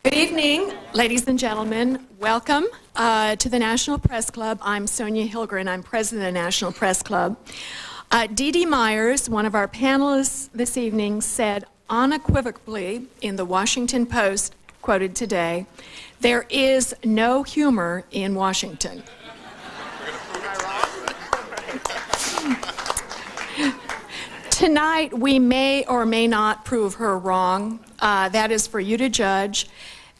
Good evening, ladies and gentlemen. Welcome to the National Press Club. I'm Sonia Hilgren. I'm president of the National Press Club. Dee Dee Myers, one of our panelists this evening, said unequivocally in the Washington Post, quoted today, "There is no humor in Washington." Tonight, we may or may not prove her wrong. That is for you to judge.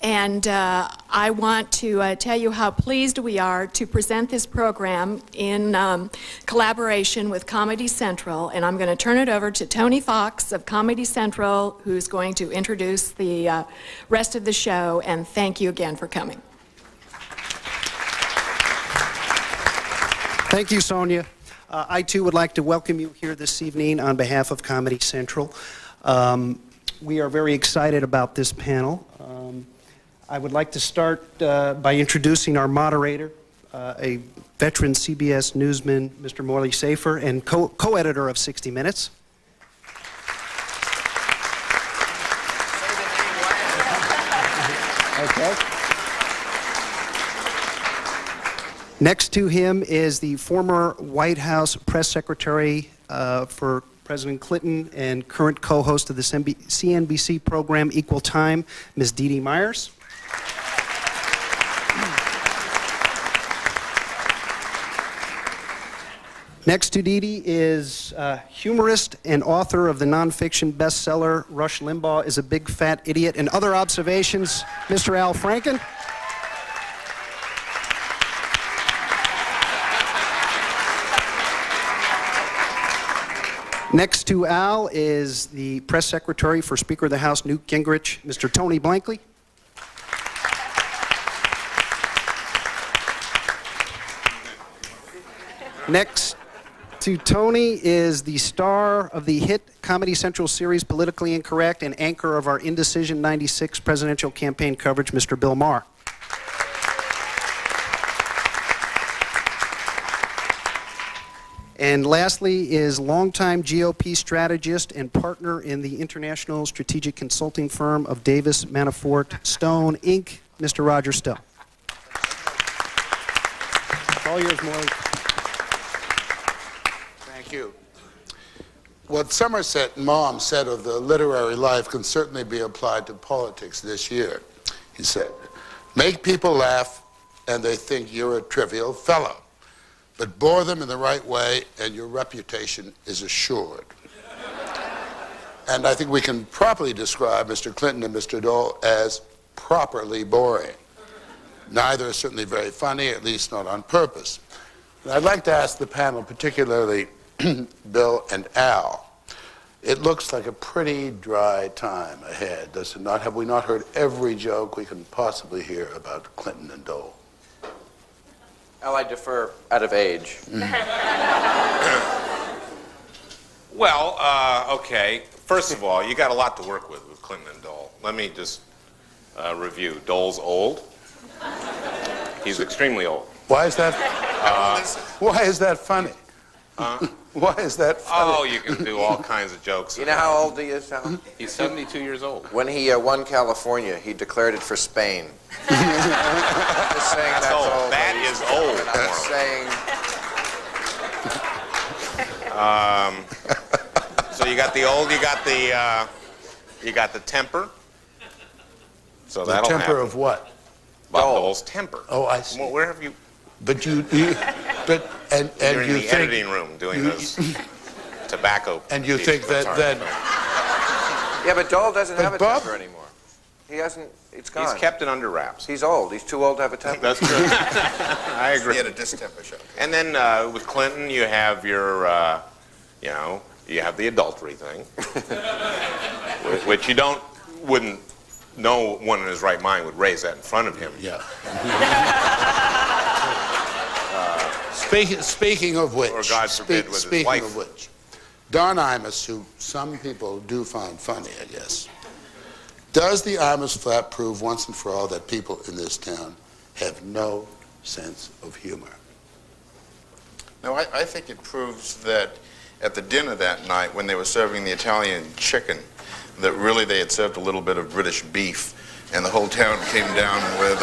And I want to tell you how pleased we are to present this program in collaboration with Comedy Central. And I'm going to turn it over to Tony Fox of Comedy Central, who's going to introduce the rest of the show. And thank you again for coming. Thank you, Sonia. I, too, would like to welcome you here this evening on behalf of Comedy Central. We are very excited about this panel. I would like to start by introducing our moderator, a veteran CBS newsman, Mr. Morley Safer, and co-editor of 60 Minutes. Okay. Next to him is the former White House press secretary for President Clinton and current co-host of the CNBC program Equal Time, Ms. Dee Dee Myers. Next to Dee Dee is humorist and author of the nonfiction bestseller Rush Limbaugh is a Big Fat Idiot and Other Observations, Mr. Al Franken. Next to Al is the press secretary for Speaker of the House Newt Gingrich, Mr. Tony Blankley. Next to Tony is the star of the hit Comedy Central series Politically Incorrect and anchor of our Indecision 96 presidential campaign coverage, Mr. Bill Maher. And lastly is longtime GOP strategist and partner in the international strategic consulting firm of Davis, Manafort, Stone, Inc., Mr. Roger Stone. It's all yours, Morley. Thank you. What Somerset Maugham said of the literary life can certainly be applied to politics this year. He said, "Make people laugh and they think you're a trivial fellow. But bore them in the right way and your reputation is assured." And I think we can properly describe Mr. Clinton and Mr. Dole as properly boring. Neither is certainly very funny, at least not on purpose. And I'd like to ask the panel, particularly Bill and Al, it looks like a pretty dry time ahead, does it not? Have we not heard every joke we can possibly hear about Clinton and Dole? Al, I defer out of age. Well, okay. First of all, you got a lot to work with Clinton and Dole. Let me just review. Dole's old. He's extremely old. Why is that? Why is that funny? Why is that funny? Oh, you can do all kinds of jokes. You know how old he is, Al? He's 72 years old. When he won California, he declared it for Spain. Just saying that's old. That is old. I'm saying. So you got the old, you got the temper. So The that'll temper happen. of what? Dole's temper. Oh, I see. Well, where have you? But and You're in you the think editing room doing those tobacco. and you pieces. think that Yeah, but Dole doesn't have a Bob- temper anymore. He hasn't. It's gone. He's kept it under wraps. He's old. He's too old to have a temper. That's true. I agree. He had a distemper show. And then with Clinton, you have your, you have the adultery thing, which you wouldn't, no one in his right mind would raise that in front of him. Yeah. Speaking of which, Or God forbid with his speaking wife. of which, Don Imus, who some people do find funny, I guess, does the Imus flap prove once and for all that people in this town have no sense of humor? No, I think it proves that at the dinner that night when they were serving the Italian chicken, that really they had served a little bit of British beef, and the whole town came down with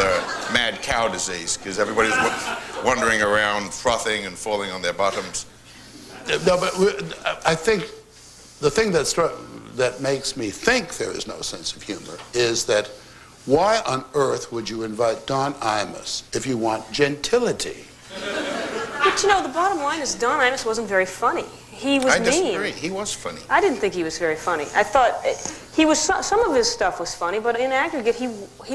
mad cow disease because everybody was wandering around, frothing and falling on their bottoms. No, but I think the thing that makes me think there is no sense of humor is that why on earth would you invite Don Imus if you want gentility? But you know, the bottom line is Don Imus wasn't very funny. He was mean. I disagree. He was funny. I didn't think he was very funny. I thought he was. Some of his stuff was funny, but in aggregate, he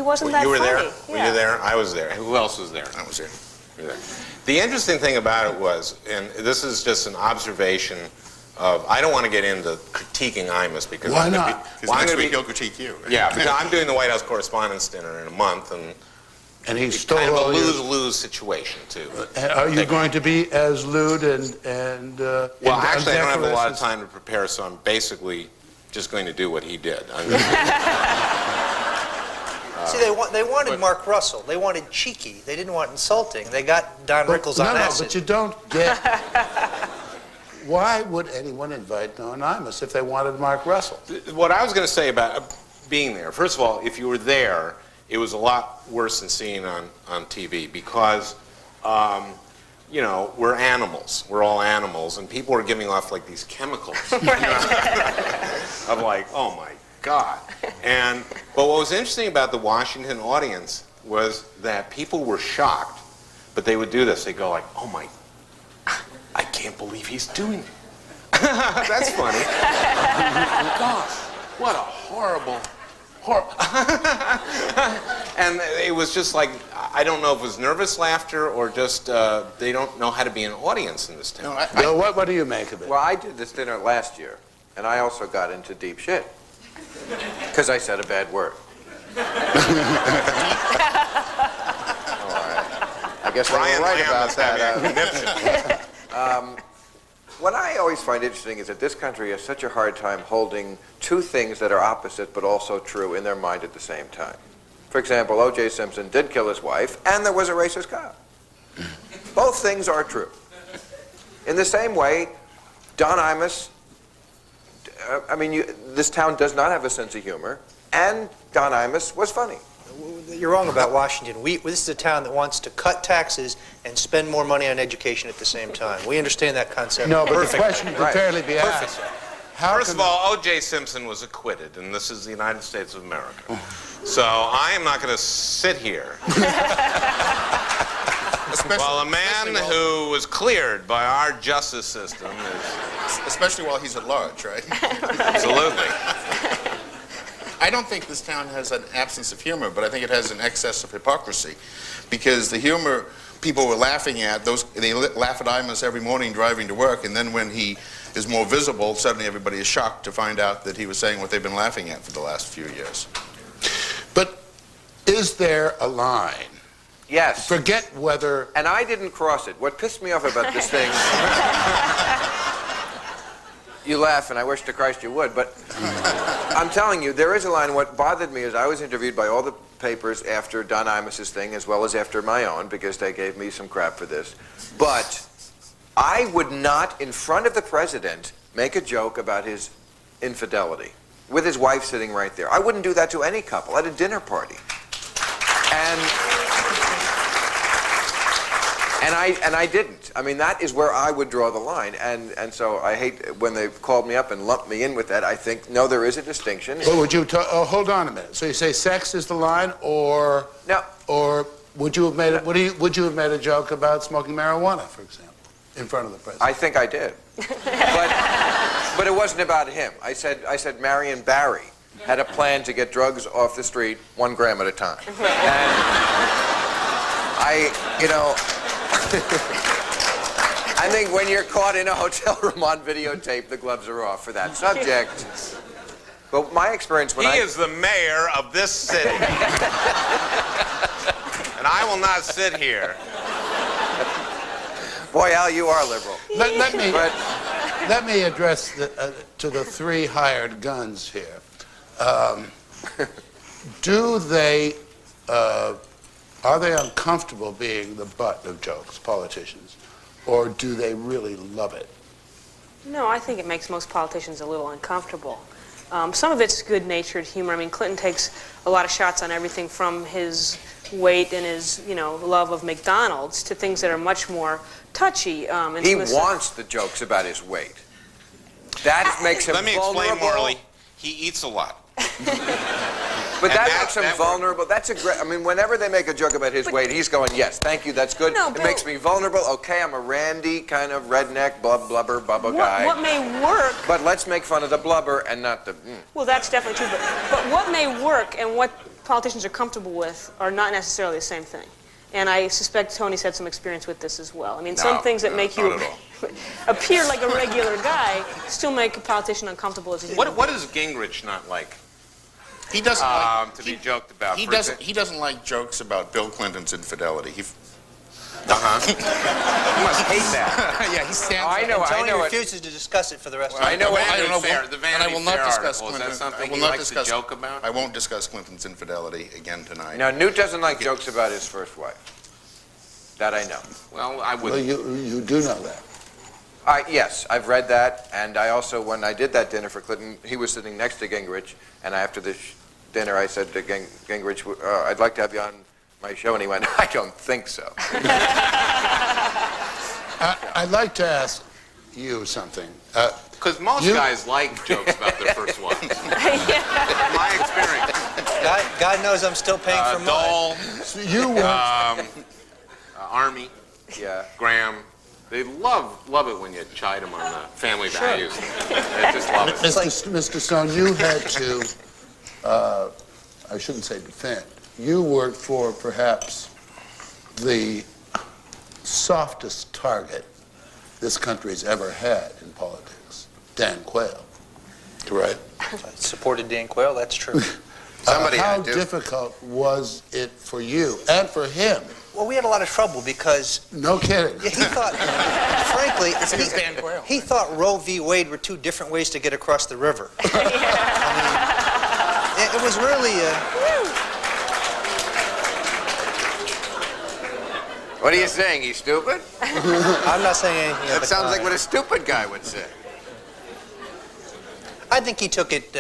wasn't that funny. You were there? Yeah. Were you there? I was there. Who else was there? I was there. You were there. The interesting thing about it was, and this is just an observation of, I don't want to get into critiquing Imus because why not? Because next week he'll critique you. Right? Yeah, because I'm doing the White House Correspondents' Dinner in a month, and he's it's still kind of a lose-lose situation too. Are you going to be as lewd and well, actually, I don't have a lot of time to prepare, so I'm basically just going to do what he did. See, they wanted Mark Russell. They wanted cheeky. They didn't want insulting. They got Don Rickles on acid. No, but you don't get... Why would anyone invite Don Imus if they wanted Mark Russell? What I was going to say about being there, first of all, if you were there, it was a lot worse than seeing on TV because, you know, we're animals. We're all animals, and people were giving off like these chemicals. You know, of like, oh my God. But what was interesting about the Washington audience was that people were shocked, but they would do this. They'd go like, oh my, I can't believe he's doing it. That's funny. Gosh, what a horrible. And it was just like, I don't know if it was nervous laughter or just they don't know how to be an audience in this town. No, what do you make of it? Well, I did this dinner last year, and I also got into deep shit because I said a bad word. All right. I guess I'm right about that. What I always find interesting is that this country has such a hard time holding two things that are opposite but also true in their mind at the same time. For example, O.J. Simpson did kill his wife, and there was a racist cop. Both things are true. In the same way, Don Imus, this town does not have a sense of humor, and Don Imus was funny. You're wrong about Washington. This is a town that wants to cut taxes and spend more money on education at the same time. We understand that concept. No, but perfectly. the question can fairly be asked. First of all, O.J. Simpson was acquitted, and this is the United States of America. So I am not going to sit here while a man who was cleared by our justice system is... Especially while he's at large, right? Absolutely. I don't think this town has an absence of humor, but I think it has an excess of hypocrisy. Because the humor people were laughing at, they laugh at Imus every morning driving to work, and then when he is more visible, suddenly everybody is shocked to find out that he was saying what they've been laughing at for the last few years. But is there a line? Yes. Forget whether... And I didn't cross it. What pissed me off about this thing... You laugh, and I wish to Christ you would, but I'm telling you, there is a line. What bothered me is I was interviewed by all the papers after Don Imus's thing, as well as after my own, because they gave me some crap for this. But I would not, in front of the president, make a joke about his infidelity, with his wife sitting right there. I wouldn't do that to any couple at a dinner party. And I didn't. I mean, that is where I would draw the line. And so I hate when they called me up and lumped me in with that. I think, no, there is a distinction. Well, would you hold on a minute. So you say sex is the line, or... No. Or would you have made would you have made a joke about smoking marijuana, for example, in front of the president? I think I did. But it wasn't about him. I said Marion Barry had a plan to get drugs off the street 1 gram at a time. And I think when you're caught in a hotel room on videotape, the gloves are off for that subject. But my experience when He is the mayor of this city. And I will not sit here. Boy, Al, you are liberal. Let me address to the 3 hired guns here. Are they uncomfortable being the butt of jokes, politicians, or do they really love it? No, I think it makes most politicians a little uncomfortable. Some of it's good-natured humor. I mean, Clinton takes a lot of shots on everything from his weight and his, love of McDonald's to things that are much more touchy. He wants the jokes about his weight. That makes him vulnerable. Let me explain, Morley. He eats a lot. But that makes him vulnerable. That's a great, I mean, whenever they make a joke about his weight, he's going, yes, thank you, that's good. No, it makes me vulnerable. Okay, I'm a randy kind of redneck, blubber, bubba guy. What may work... But let's make fun of the blubber and not the... Well, that's definitely true. But what may work and what politicians are comfortable with are not necessarily the same thing. And I suspect Tony's had some experience with this as well. I mean, some things that make you appear like a regular guy still make a politician uncomfortable as a human. What does Gingrich not like? He doesn't like to be joked about. He doesn't like jokes about Bill Clinton's infidelity. He must hate that. Yeah, he stands. I know. Tony refuses to discuss it for the rest of the I know. The Vanity Fair article. Is that something he likes to joke about? I won't discuss Clinton's infidelity again tonight. Now, Newt doesn't like jokes about his first wife. That I know. Well, I would. Well, you do know that. Yes, I've read that, and I also, when I did that dinner for Clinton, he was sitting next to Gingrich, and after the dinner, I said to Gingrich, I'd like to have you on my show, and he went, I don't think so. I'd like to ask you something. Because most guys like jokes about their first wives. My experience. God knows I'm still paying for mine. Dole, You were Army, Graham. They love it when you chide them on the family values. They just love it. Mr. Stone, you had to, I shouldn't say defend, you worked for perhaps the softest target this country's ever had in politics, Dan Quayle, right? I supported Dan Quayle, that's true. How difficult was it for you and for him? Well, we had a lot of trouble because... No kidding. Yeah, he thought, frankly, he thought Roe v. Wade were two different ways to get across the river. I mean, it was really... What are you saying? He's stupid? I'm not saying anything. That sounds like what a stupid guy would say. I think he took it,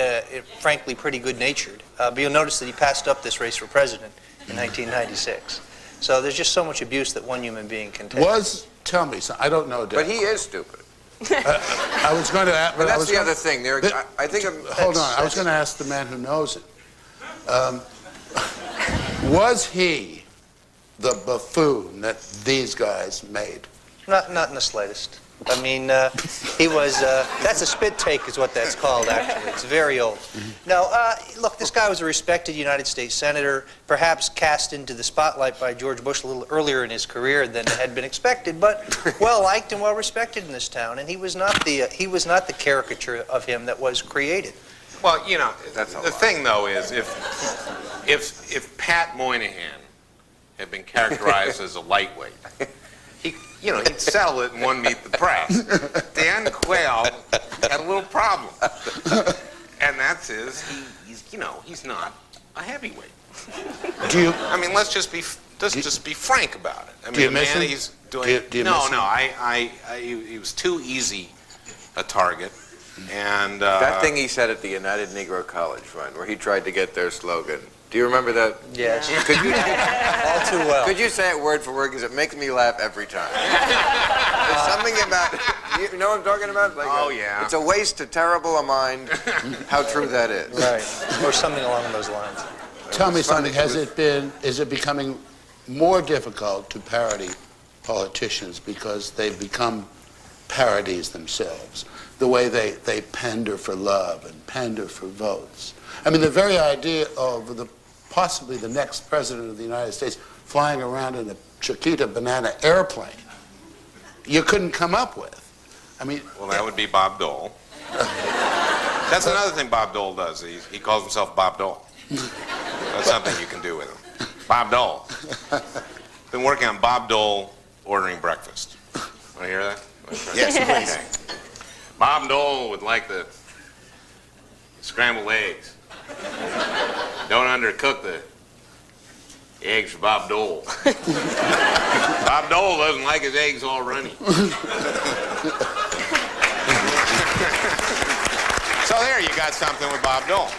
frankly, pretty good-natured. But you'll notice that he passed up this race for president in 1996. So there's just so much abuse that one human being can take. Tell me something. I don't know, Dan. But he is stupid. I was going to ask... But that's the other thing. I think... Hold on. I was going to ask the man who knows it. Was he the buffoon that these guys made? Not in the slightest. I mean, he was, that's a spit take is what that's called, actually. It's very old. No, look, this guy was a respected United States senator, perhaps cast into the spotlight by George Bush a little earlier in his career than had been expected, but well-liked and well-respected in this town, and he was not the caricature of him that was created. Well, the thing, though, is if Pat Moynihan had been characterized as a lightweight, he'd settle it in one meet the press. Dan Quayle had a little problem. And that's he's not a heavyweight. Let's just be frank about it. I mean, do you miss him? He's doing he was too easy a target. And that thing he said at the United Negro College Fund, where he tried to get their slogan. Do you remember that? Yes. Could you, all too well. Could you say it word for word? Because it makes me laugh every time. There's something about, you know what I'm talking about? Like yeah. It's a waste to terrible a mind. How true that is. Right. Or something along those lines. Tell me something. Is it becoming more difficult to parody politicians because they've become parodies themselves? The way they pander for love and pander for votes. I mean, the very idea of possibly the next president of the United States flying around in a Chiquita banana airplane, you couldn't come up with. I mean... Well, that would be Bob Dole. That's another thing Bob Dole does. He calls himself Bob Dole. That's something you can do with him. Bob Dole. Been working on Bob Dole ordering breakfast. Want to hear that? Yes, please. Okay. Bob Dole would like the scrambled eggs. Don't undercook the eggs for Bob Dole. Bob Dole doesn't like his eggs all runny. So there you got something with Bob Dole.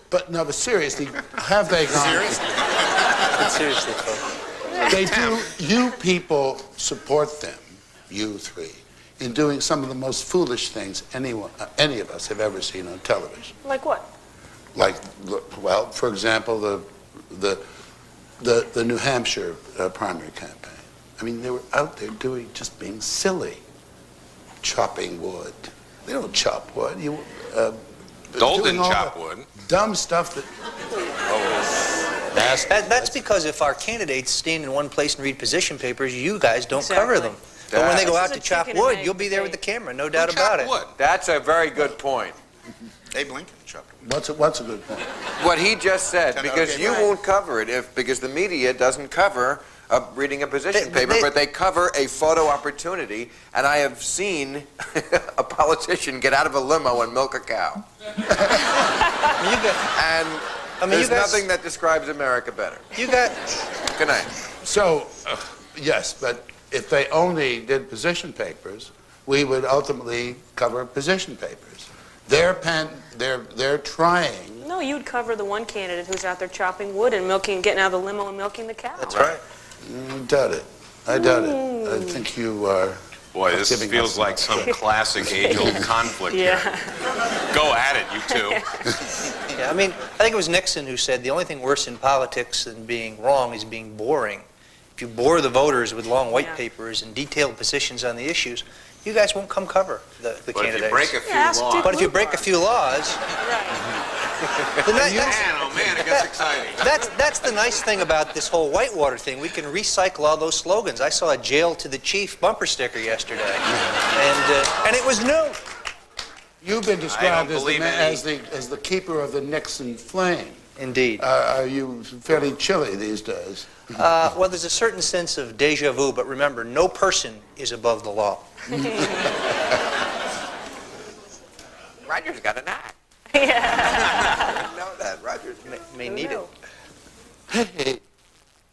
But no, but seriously, have they gone? Seriously? But seriously, folks. They do. You people support them, you three, in doing some of the most foolish things any of us have ever seen on television. Like what? Like, well, for example, the New Hampshire primary campaign. I mean, they were out there just being silly, chopping wood. They don't chop wood. Dole doing didn't all chop the wood. Dumb stuff that. That's because if our candidates stand in one place and read position papers, you guys don't cover them. But when they go out to chop wood, you'll be there with the camera, no doubt about it. Wood? That's a very good point. Abe Lincoln chopped him. What's a good point? What he just said, because Okay, you right. won't cover it because the media doesn't cover reading a position They- paper, they- but they cover a photo opportunity, and I have seen a politician get out of a limo and milk a cow. And there's nothing that describes America better. You got. Good night. So, yes, but if they only did position papers, we would ultimately cover position papers. They're trying. No, you'd cover the one candidate who's out there chopping wood and getting out of the limo and milking the cow. That's right. I doubt it. I doubt it. I think you are. Boy, this giving feels us- like some classic age-old conflict Yeah. here. Go at it, you two. Yeah, I mean, I think it was Nixon who said the only thing worse in politics than being wrong is being boring. If you bore the voters with long white papers and detailed positions on the issues, you guys won't come cover the But candidates. if you break a few ask laws... Dick But if you break a few laws, then Man, oh man, it gets exciting. that's the nice thing about this whole Whitewater thing. We can recycle all those slogans. I saw a jail to the chief bumper sticker yesterday, and it was new. You've been described as believe as the keeper of the Nixon flame. Indeed. Are you fairly chilly these days? Well, there's a certain sense of deja vu, but remember, no person is above the law. Roger's got a knack. I didn't know that. Roger's May need it. Hey,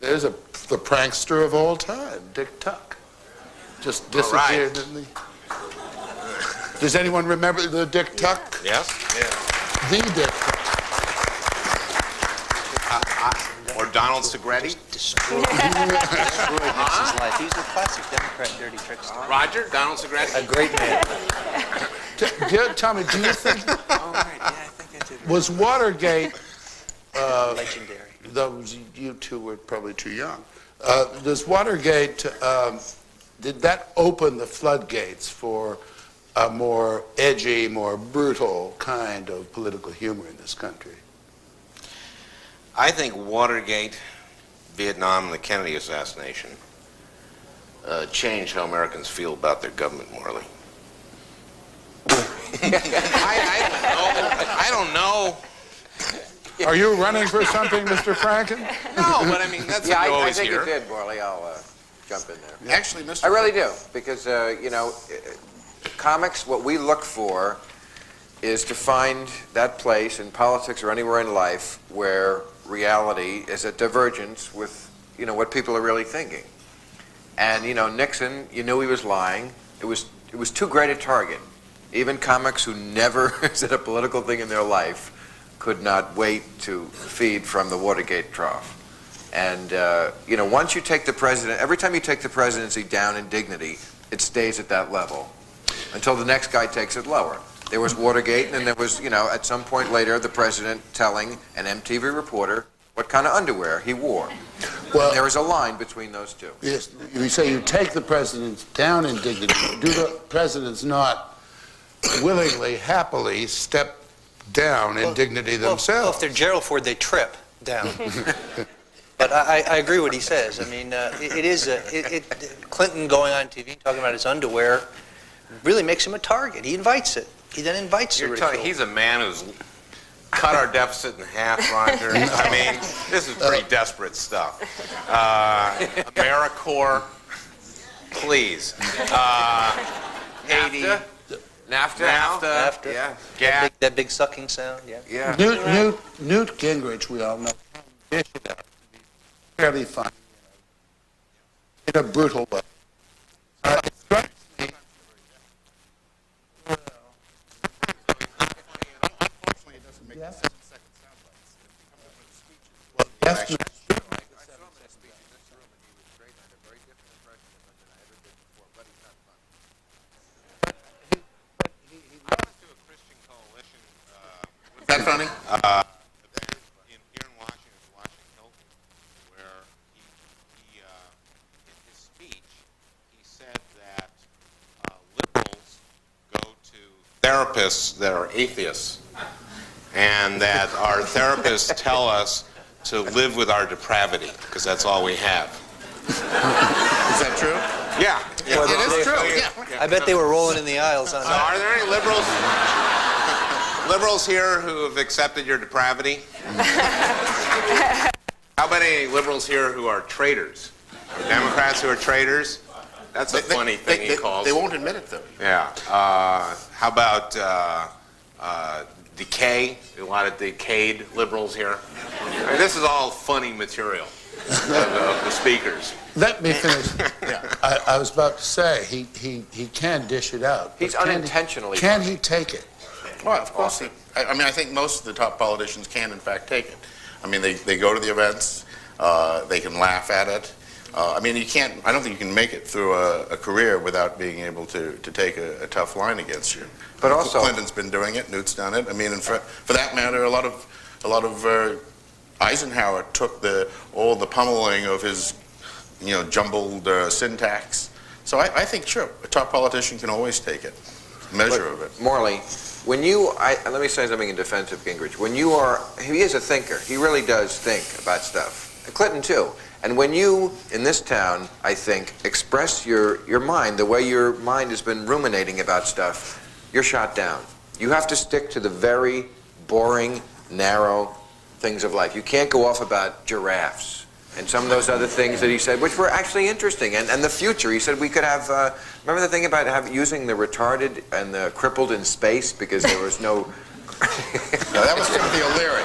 there's the prankster of all time, Dick Tuck. Just disappeared, didn't he? Does anyone remember the Dick Tuck? Yes? The Dick Tuck. Or Donald Segretti? Destroyed Nixon's life. He's a classic Democrat dirty trickster. Roger? Donald Segretti? A great man. Tell me, do you think Oh, right. Yeah, I think I did. was Watergate? Legendary. Those you two were probably too young. Does Watergate did that open the floodgates for a more edgy, more brutal kind of political humor in this country? I think Watergate, Vietnam, and the Kennedy assassination changed how Americans feel about their government morally. I don't know. Are you running for something, Mr. Franken? No, but I mean, that's Yeah, what you I always think hear. it did, Morley. I'll jump in there. Actually, Mr. I really do, because, comics, what we look for is to find that place in politics or anywhere in life where reality is at divergence with, what people are really thinking. And, Nixon, you knew he was lying. It was too great a target. Even comics who never said a political thing in their life could not wait to feed from the Watergate trough. And, once you take the president, every time you take the presidency down in dignity, it stays at that level until the next guy takes it lower. There was Watergate, and then there was, at some point later, the president telling an MTV reporter what kind of underwear he wore. Well, And there was a line between those two. yes, you say you take the presidents down in dignity. Do the presidents not willingly, happily step down in dignity Well, themselves? if they're Gerald Ford, they trip down. But I agree what he says. I mean, Clinton going on TV talking about his underwear really makes him a target. He invites it. He then invites the You're ridicule. telling, he's a man who's cut our deficit in half, Roger. I mean, this is pretty desperate stuff. AmeriCorps, please. Haiti. NAFTA. Yeah. GATT. That big sucking sound, yeah. Yeah. Newt Gingrich, we all know, dished it out to be fairly funny in a brutal way. It strikes me. Definitely. Is that funny? Here in Washington Hilton, where in his speech, he said that liberals go to therapists that are atheists, and that our therapists tell us to live with our depravity, because that's all we have. Is that true? Yeah. Well, It is true. Yeah. I bet they were rolling in the aisles on So that. are there any liberals here who have accepted your depravity? How about any liberals here who are traitors? Or Democrats who are traitors? That's a funny thing he calls. They won't admit it, though. Yeah. How about decay? A lot of decayed liberals here. I mean, this is all funny material of the speakers. Let me finish. I was about to say, he can dish it out. He's but unintentionally Can funny. he take it? Well, of course. I mean, I think most of the top politicians can, in fact, take it. I mean, they go to the events. They can laugh at it. I mean, you can't. I don't think you can make it through a career without being able to take a tough line against you. But also, Clinton's been doing it. Newt's done it. I mean, and for that matter, a lot of Eisenhower took all the pummeling of his, jumbled syntax. So I think, sure, a top politician can always take it. Measure of it. Morley, when let me say something in defense of Gingrich. He is a thinker. He really does think about stuff. Clinton too. And when you, in this town, I think, express your mind, the way your mind has been ruminating about stuff, you're shot down. You have to stick to the very boring, narrow things of life. You can't go off about giraffes and some of those other things that he said, which were actually interesting. And the future, he said we could have, remember the thing about using the retarded and the crippled in space because there was no... No, that was Timothy O'Leary.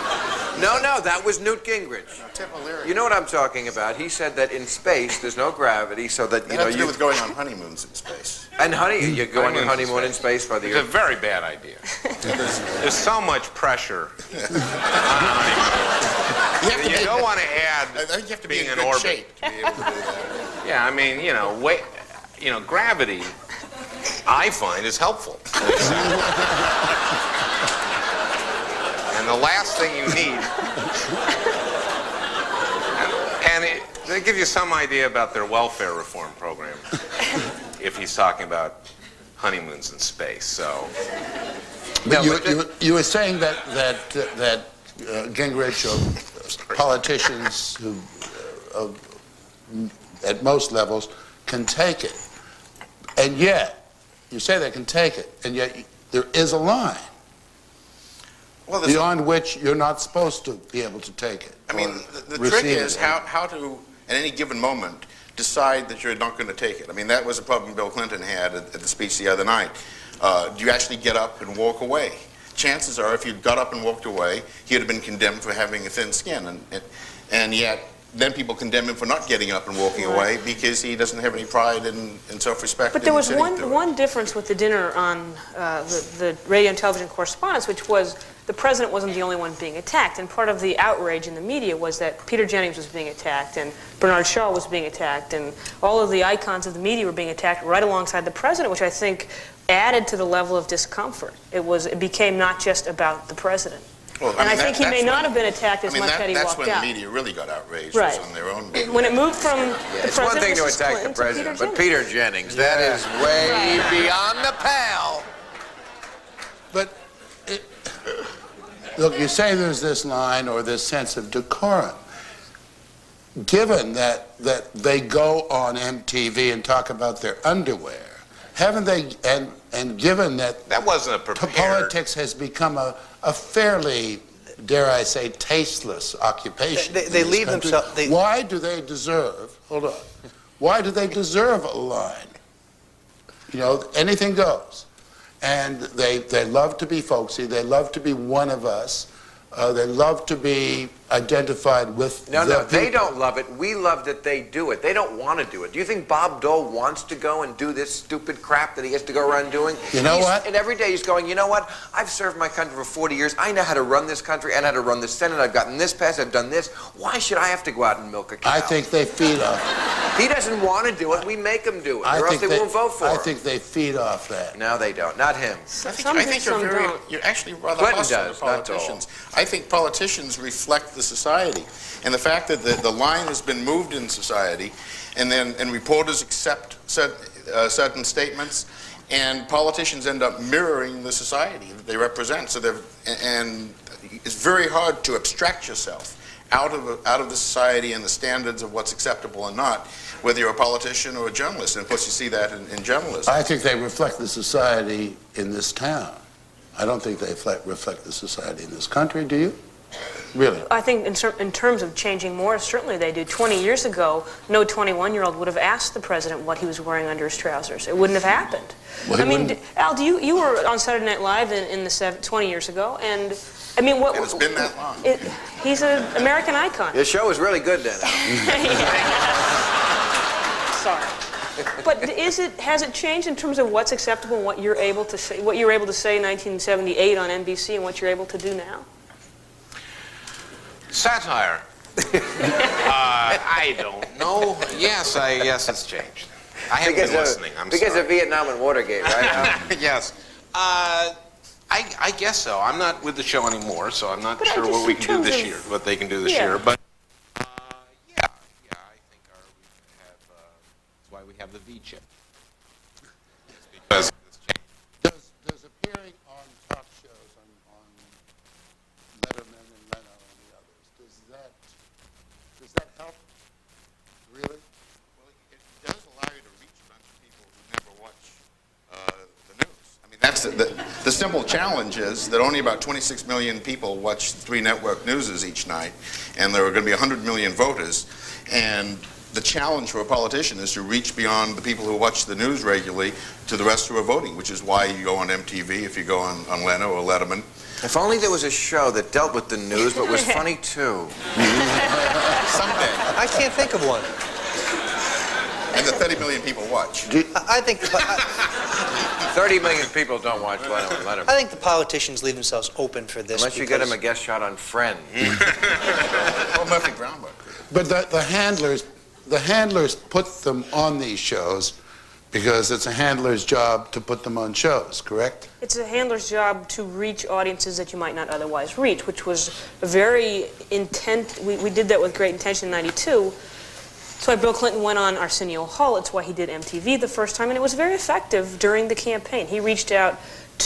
No, that was Newt Gingrich. No, Tim O'Leary. You know what I'm talking about. He said that in space there's no gravity, so that, It has to do with going on honeymoons in space. And you go on your honeymoon in space by the It's a very bad idea. There's so much pressure on honeymoon. You don't want to add I think you have to be being in in good orbit. shape to be able to do that. Yeah, I mean, gravity, I find, is helpful. And the last thing you need, and they give you some idea about their welfare reform program, if he's talking about honeymoons in space. So, But you were saying that Gingrich or politicians who, at most levels, can take it, and yet you say they can take it, and yet there is a line beyond which you're not supposed to be able to take it. I mean, the trick is how to, at any given moment, decide that you're not going to take it. I mean, that was a problem Bill Clinton had at the speech the other night. Do you actually get up and walk away? Chances are, if you got up and walked away, he'd have been condemned for having a thin skin. And yet, then people condemn him for not getting up and walking away because he doesn't have any pride and self-respect. But there was one difference with the dinner on the radio and television correspondence, which was the president wasn't the only one being attacked. And part of the outrage in the media was that Peter Jennings was being attacked and Bernard Shaw was being attacked and all of the icons of the media were being attacked right alongside the president, which I think added to the level of discomfort. It became not just about the president. Well, and I think he may not have been attacked as much had he walked out. That's when the media really got outraged, right. was on their own. When it moved from the it's one thing to Mrs. attack Clinton the president, but Peter Peter Jennings, that is way beyond the pale. But, look, you say there's this line or this sense of decorum. Given that they go on MTV and talk about their underwear, haven't they, and given that wasn't a prepared... politics has become a fairly, dare I say, tasteless occupation. They leave themselves... Why do they deserve, hold on, why do they deserve a line? Anything goes. And they love to be folksy, they love to be one of us, they love to be identified with No, the no, they people. don't love it. We love that they do it. They don't want to do it. Do you think Bob Dole wants to go and do this stupid crap that he has to go around doing? You know what? And every day he's going, you know what? I've served my country for 40 years. I know how to run this country and how to run the Senate. I've gotten this passed. I've done this. Why should I have to go out and milk a cow? I think they feed off. He doesn't want to do it. We make him do it, I or else think they won't vote for I him. think they feed off that. No, they don't. Not him. Some I do, think some don't. you're actually rather Clinton hostile to does, not Dole. politicians. I think politicians reflect the society. And the fact that the line has been moved in society, and reporters accept certain statements, and politicians end up mirroring the society that they represent. So and it's very hard to abstract yourself out of the society and the standards of what's acceptable and not, whether you're a politician or a journalist. And of course, you see that in journalism. I think they reflect the society in this town. I don't think they reflect the society in this country, do you? Really? I think in terms of changing more, certainly they do. 20 years ago, no 21-year-old would have asked the president what he was wearing under his trousers. It wouldn't have happened. Well, I mean, Al, you were on Saturday Night Live in the 20 years ago, and I mean, what? And it's been that long. He's an American icon. Your show was really good then. Sorry. But has it changed in terms of what's acceptable and what you're able to say? What you were able to say in 1978 on NBC and what you're able to do now? Satire. I don't know. Yes, it's changed. I haven't been listening. I'm because sorry. of Vietnam and Watergate, right? Yes. I guess so. I'm not with the show anymore, so I'm not But sure just what we in can do terms this of- year, what they can do this Yeah. year. But I think that's why we have the V chip. It's because it's changed. Does appearing on talk shows on Letterman and Leno and the others, does that help? Really? Well, it does allow you to reach a bunch of people who never watch the news. I mean, that's the simple challenge is that only about 26 million people watch 3 network newses each night, and there are going to be 100 million voters. And the challenge for a politician is to reach beyond the people who watch the news regularly to the rest who are voting, which is why you go on MTV, if you go on Leno or Letterman. If only there was a show that dealt with the news but was funny too. Someday. I can't think of one. And the 30 million people watch. I think 30 million people don't watch Leno and Letterman. I think the politicians leave themselves open for this. Unless you get him a guest shot on Friends. Or Murphy Brownback. But the handlers put them on these shows because it's a handler's job to put them on shows, correct? It's a handler's job to reach audiences that you might not otherwise reach, which was a very intent. We did that with great intention in '92. That's why Bill Clinton went on Arsenio Hall. It's why he did MTV the first time, and it was very effective during the campaign. He reached out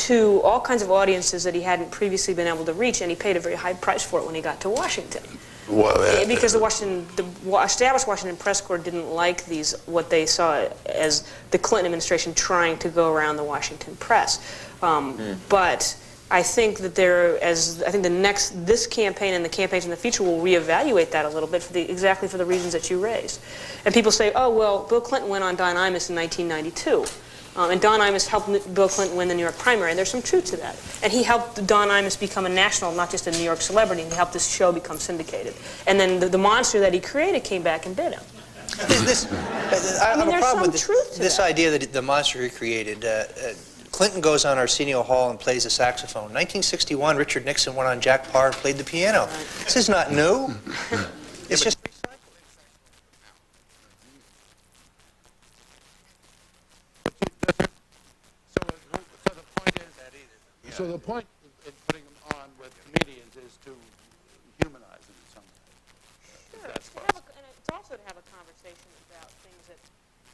to all kinds of audiences that he hadn't previously been able to reach, and he paid a very high price for it when he got to Washington. Well, Because the established Washington press corps didn't like what they saw as the Clinton administration trying to go around the Washington press. But I think that this campaign and the campaigns in the future will reevaluate that a little bit exactly for the reasons that you raised. And people say, oh, well, Bill Clinton went on Don Imus in 1992. And Don Imus helped Bill Clinton win the New York primary, and there's some truth to that. And he helped Don Imus become a national, not just a New York celebrity, and he helped this show become syndicated. And then the monster that he created came back and bit him. I have a there's problem with some truth to this that. idea that the monster he created. Clinton goes on Arsenio Hall and plays the saxophone. 1961, Richard Nixon went on Jack Parr and played the piano. This is not new. It's just... So the point in putting them on with comedians is to humanize them in some way. Sure. That's And it's also to have a conversation about things that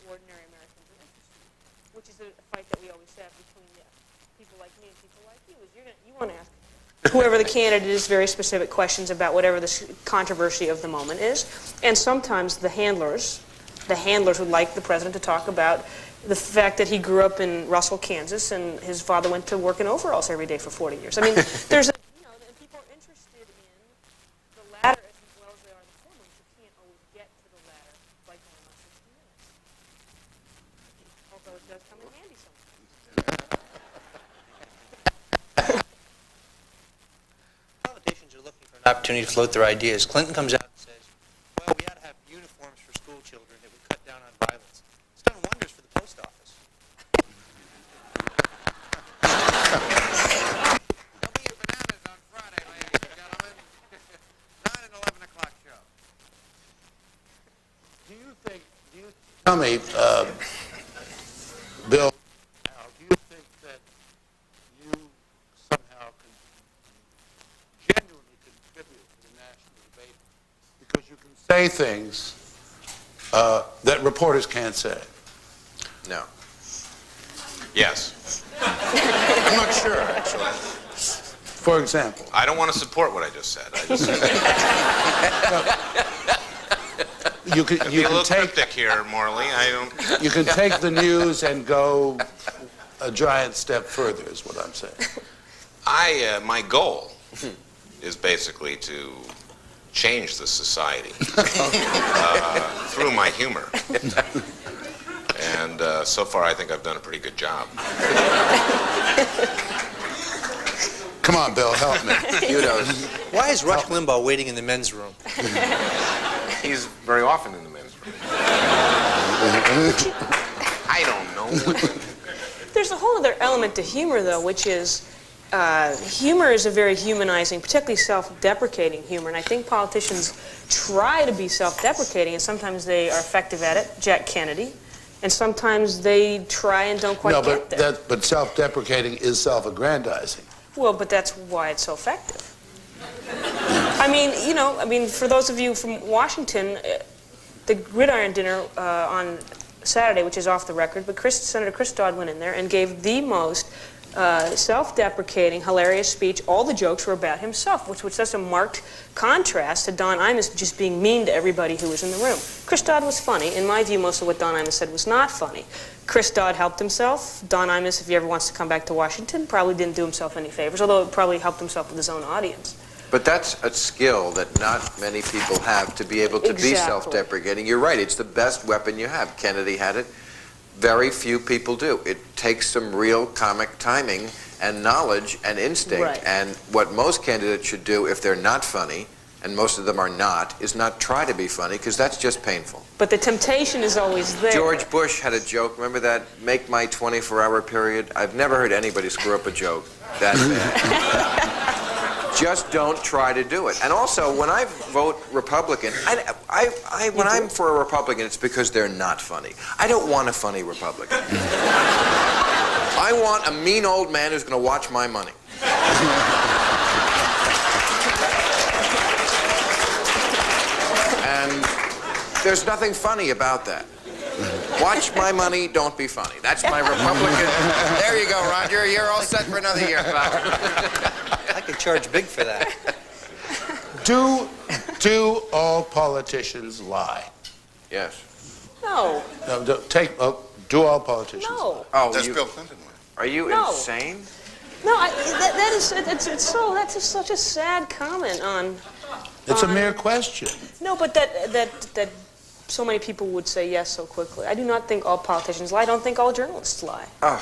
ordinary Americans are interested in, which is a fight that we always have between people like me and people like you. You want to ask whoever the candidate is very specific questions about whatever the controversy of the moment is, and sometimes the handlers would like the president to talk about the fact that he grew up in Russell, Kansas, and his father went to work in overalls every day for 40 years. I mean, there's and people are interested in the latter as well as they are the former, but you can't always get to the latter by going on 60 Minutes. Although it does come in handy sometimes. Politicians are looking for an opportunity to float their ideas. Clinton comes out and says, well, we ought to have uniforms for school children that would cut down on violence. It's done wonders for the post office. There'll be bananas on Friday, ladies and gentlemen. 9 and 11 o'clock show. Tell me, Bill, do you think that you somehow can genuinely contribute to the national debate because you can say things that reporters can't say? No. Yes. I'm not sure, actually. For example? I don't want to support what I just said. I just said You can, I feel a little cryptic here, Morley. I don't. you can take the news and go a giant step further, is what I'm saying. My goal is basically to change the society through my humor. And so far, I think I've done a pretty good job. Come on, Bill, help me. Kudos. Why is Rush Limbaugh waiting in the men's room? He's very often in the men's room. I don't know. There's a whole other element to humor, though, which is humor is a very humanizing, particularly self-deprecating humor. And I think politicians try to be self-deprecating, and sometimes they are effective at it. Jack Kennedy. And sometimes they try and don't quite get there. But self-deprecating is self-aggrandizing. Well, but that's why it's so effective. I mean, for those of you from Washington, the Gridiron Dinner on Saturday, which is off the record, but Senator Chris Dodd went in there and gave the most self-deprecating, hilarious speech. All the jokes were about himself, which was such a marked contrast to Don Imus just being mean to everybody who was in the room. Chris Dodd was funny. In my view, most of what Don Imus said was not funny. Chris Dodd helped himself. Don Imus, if he ever wants to come back to Washington, probably didn't do himself any favors, although it probably helped himself with his own audience. But that's a skill that not many people have, to be able to be self-deprecating. You're right, it's the best weapon you have. Kennedy had it. Very few people do. It takes some real comic timing and knowledge and instinct. Right. And what most candidates should do if they're not funny, and most of them are not, is not try to be funny, because that's just painful. But the temptation is always there. George Bush had a joke. Remember that? Make my 24-hour period. I've never heard anybody screw up a joke that bad. Just don't try to do it. And also, when I vote Republican, when I'm for a Republican, it's because they're not funny. I don't want a funny Republican. I want a mean old man who's going to watch my money. And there's nothing funny about that. Watch my money, don't be funny. That's my Republican. There you go, Roger. You're all set for another year, pal. I could charge big for that. Do all politicians lie? Yes. No. No, do all politicians lie? No. Oh, That's Bill Clinton. Are you No. insane? No, that's such a sad comment on. It's a mere question. No, but that so many people would say yes so quickly. I do not think all politicians lie. I don't think all journalists lie. Oh.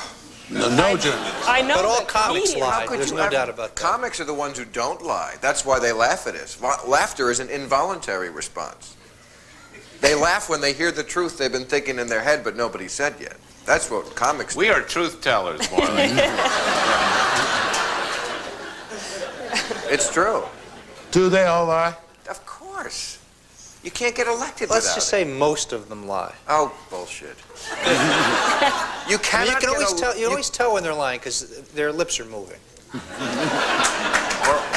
No journalists. I know But all that comics comedians- lie. There's no doubt about that. Comics are the ones who don't lie. That's why they laugh at us. Laughter is an involuntary response. They laugh when they hear the truth they've been thinking in their head, but nobody said yet. That's what comics do. We are truth tellers, Morley. It's true. Do they all lie? Of course. You can't get elected Let's without just it. say most of them lie. Oh, bullshit. You I cannot mean, you can always get tell. You always tell when they're lying because their lips are moving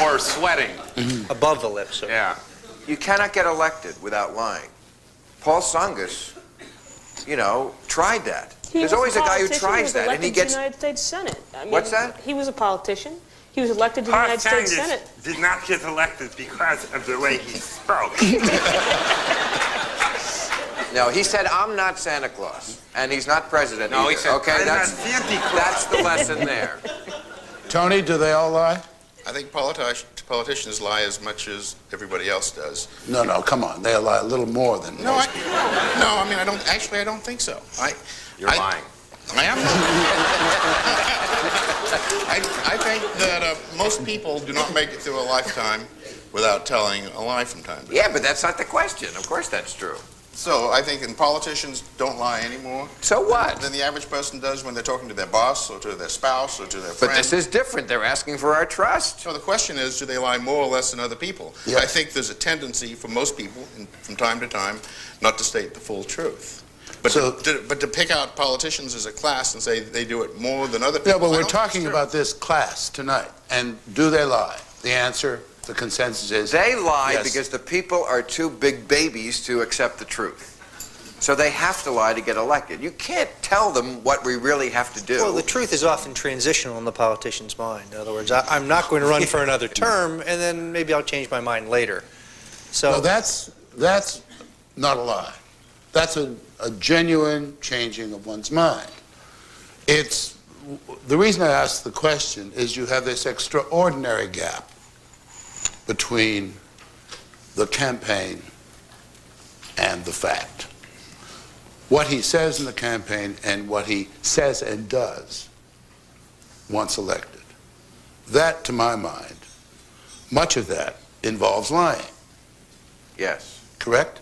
or sweating. above the lips. Yeah. You cannot get elected without lying. Paul Tsongas, tried that. He There's was always a guy who politician. tries that, and he was elected to gets. the United States Senate. I mean, What's that? He was a politician. He was elected to the Paul United States Sanders Senate. did not get elected because of the way he spoke. No, he said, "I'm not Santa Claus," and he's not president. No, he either. said, "Okay, "I'm that's not Santa Claus." that's the lesson there." Tony, do they all lie? I think politicians lie as much as everybody else does. No, come on. They lie a little more than No, most. I mean, I don't. Actually, I don't think so. You're lying. I am. I think that most people do not make it through a lifetime without telling a lie from time to time. Yeah, but that's not the question. Of course that's true. So I think politicians don't lie anymore. So what? Than the average person does when they're talking to their boss or to their spouse or to their friend. But this is different. They're asking for our trust. So the question is, do they lie more or less than other people? Yeah. I think there's a tendency for most people, from time to time, not to state the full truth. But, but to pick out politicians as a class and say they do it more than other people. Yeah, but we're talking about this class tonight, and do they lie? The answer, the consensus is they lie yes. because the people are too big babies to accept the truth. So they have to lie to get elected. You can't tell them what we really have to do. Well, the truth is often transitional in the politician's mind. In other words, I'm not going to run for another term, and then maybe I'll change my mind later. So No, that's not a lie. That's a genuine changing of one's mind. It's the reason I ask the question is you have this extraordinary gap between the campaign and the fact. What he says in the campaign and what he says and does once elected. That, to my mind, much of that involves lying. Yes. Correct?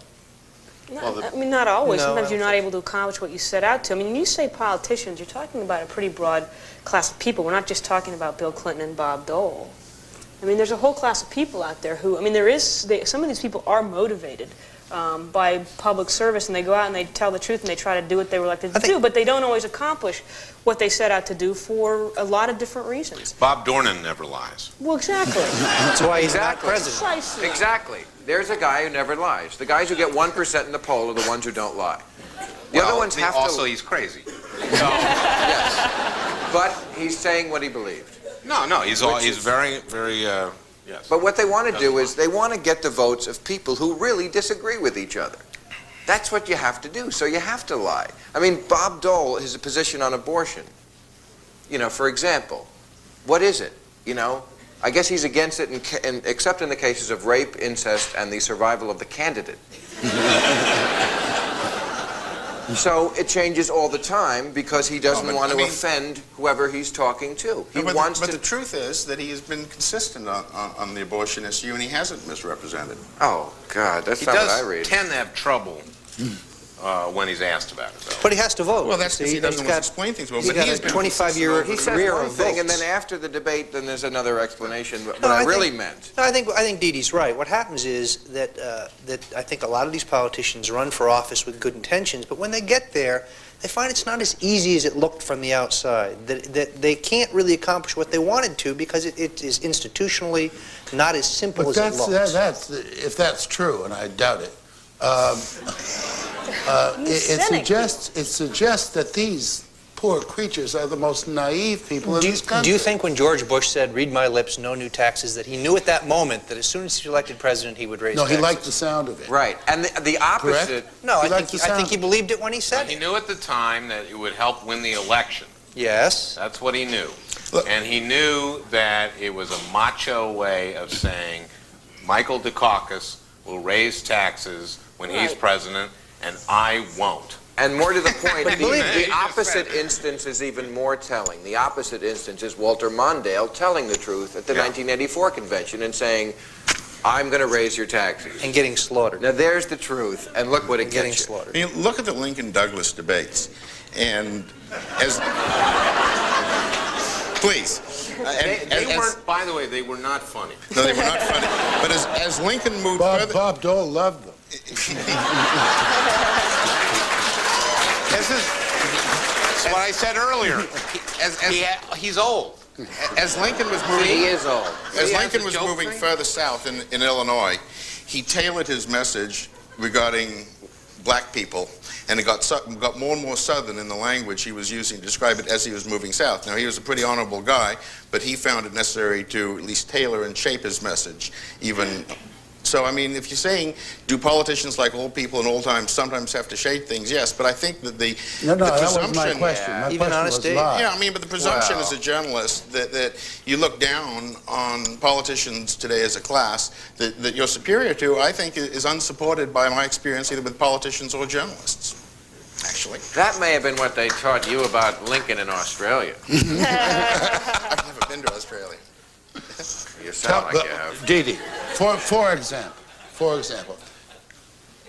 I mean, not always. No, Sometimes I you're don't not able to accomplish what you set out to. I mean, when you say politicians, you're talking about a pretty broad class of people. We're not just talking about Bill Clinton and Bob Dole. I mean, there's a whole class of people out there who, I mean, some of these people are motivated by public service, and they go out and they tell the truth and they try to do what they were elected to do, but they don't always accomplish what they set out to do for a lot of different reasons. Bob Dornan never lies. Well, exactly. that's why he's not president. Precisely. Exactly. There's a guy who never lies. The guys who get 1% in the poll are the ones who don't lie. The other ones have also, to... he's crazy. Yes. But he's saying what he believed. No, he's very, very, yes. But what they want to do is they want to get the votes of people who really disagree with each other. That's what you have to do, so you have to lie. I mean, Bob Dole, his position on abortion, you know, for example, what is it? You know, I guess he's against it except in the cases of rape, incest, and the survival of the candidate. So it changes all the time because he doesn't want to offend whoever he's talking to. But the truth is that he has been consistent on the abortion issue, and he hasn't misrepresented. Oh, God, that's not what I read. He does tend to have trouble when he's asked about it, though. But he has to vote. Well, that's because he doesn't want to got explain things well. he's But got he has a been 25-year He says career one of thing, and votes. then after the debate, then there's another explanation what No, I I really think- meant. No, I think Dee Dee's right. What happens is that I think a lot of these politicians run for office with good intentions, but when they get there, they find it's not as easy as it looked from the outside. That they can't really accomplish what they wanted to because it is institutionally not as simple as it looks. If that's true, and I doubt it, it suggests that these poor creatures are the most naive people in this country. Do you think when George Bush said, "Read my lips, no new taxes," that he knew at that moment that as soon as he was elected president, he would raise taxes? No, he liked the sound of it. Right, and the opposite... Correct? No, He I liked the think sound. he believed it when he said He it. knew at the time that it would help win the election. Yes. That's what he knew. Look. And he knew that it was a macho way of saying Michael Dukakis will raise taxes when he's Right. president, and I won't. And more to the point, believe me, the opposite instance is even more telling. The opposite instance is Walter Mondale telling the truth at the 1984 convention and saying, I'm going to raise your taxes. And getting slaughtered. Now there's the truth, and look what it Getting gets you. slaughtered. I mean, look at the Lincoln-Douglas debates, and as... Please. They weren't, by the way, they were not funny. No, they were not funny. But as Lincoln moved further... Bob Dole loved them. This is what I said earlier. He's old. As Lincoln was moving... He is old. As He has Lincoln a was joke moving thing? further south in Illinois, he tailored his message regarding black people, and it got more and more southern in the language he was using to describe it as he was moving south. Now, he was a pretty honorable guy, but he found it necessary to at least tailor and shape his message even... So, I mean, if you're saying, do politicians like old people in old times sometimes have to shape things? Yes, but I think that the No, that presumption... was my question. My Even question honest was Dave. lie. Yeah, I mean, but the presumption Wow. as a journalist that you look down on politicians today as a class that you're superior to, I think is unsupported by my experience either with politicians or journalists, actually. That may have been what they taught you about Lincoln in Australia. I've never been to Australia. You sound like you have. Dee Dee, for example,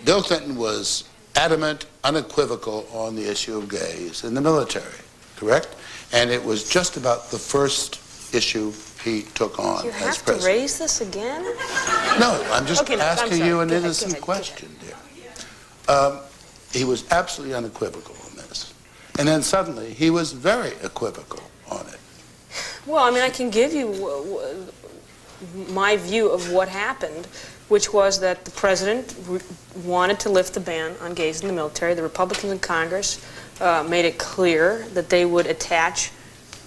Bill Clinton was adamant, unequivocal on the issue of gays in the military, correct? And it was just about the first issue he took on You as have to president. raise this again? No, I'm just Okay, no, I'm asking sorry. you an Go ahead, innocent go ahead. question, dear. He was absolutely unequivocal on this. And then suddenly, he was very equivocal on it. Well, I mean, I can give you my view of what happened, which was that the president wanted to lift the ban on gays in the military. The Republicans in Congress made it clear that they would attach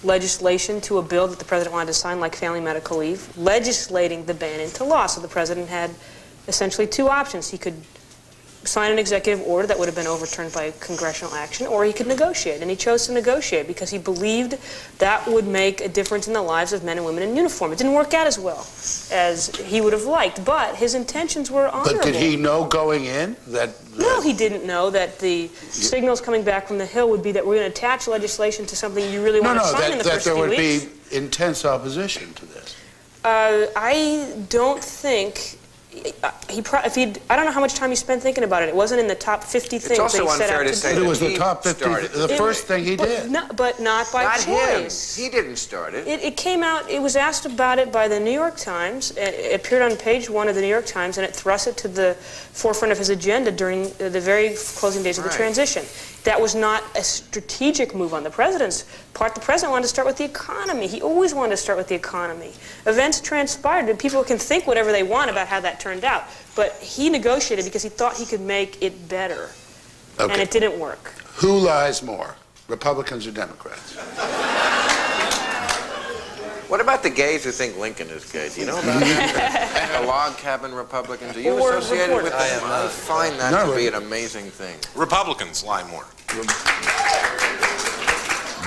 legislation to a bill that the president wanted to sign, like family medical leave, legislating the ban into law. So the president had essentially two options. He could sign an executive order that would have been overturned by congressional action, or he could negotiate. And he chose to negotiate because he believed that would make a difference in the lives of men and women in uniform. It didn't work out as well as he would have liked, but his intentions were honorable. But did he know going in that... No, he didn't know that the signals coming back from the Hill would be that we're going to attach legislation to something you really want to sign in the first few weeks. that there would be intense opposition to this. I don't think... I don't know how much time he spent thinking about it. It wasn't in the top 50 things also that he set unfair out to to say do. It was the top 50, the first thing he did. But not by Not him. choice. He didn't start it. It came out, it was asked about it by the New York Times. It appeared on page 1 of the New York Times, and it thrust it to the forefront of his agenda during the very closing days of the transition. That was not a strategic move on the president's part. The president wanted to start with the economy. He always wanted to start with the economy. Events transpired, and people can think whatever they want about how that turned out. But he negotiated because he thought he could make it better. Okay. And it didn't work. Who lies more, Republicans or Democrats? What about the gays who think Lincoln is gay? Do you know about that? The log cabin Republicans. Are you Or associated with reporters. them? I find that to be an amazing thing. Republicans lie more.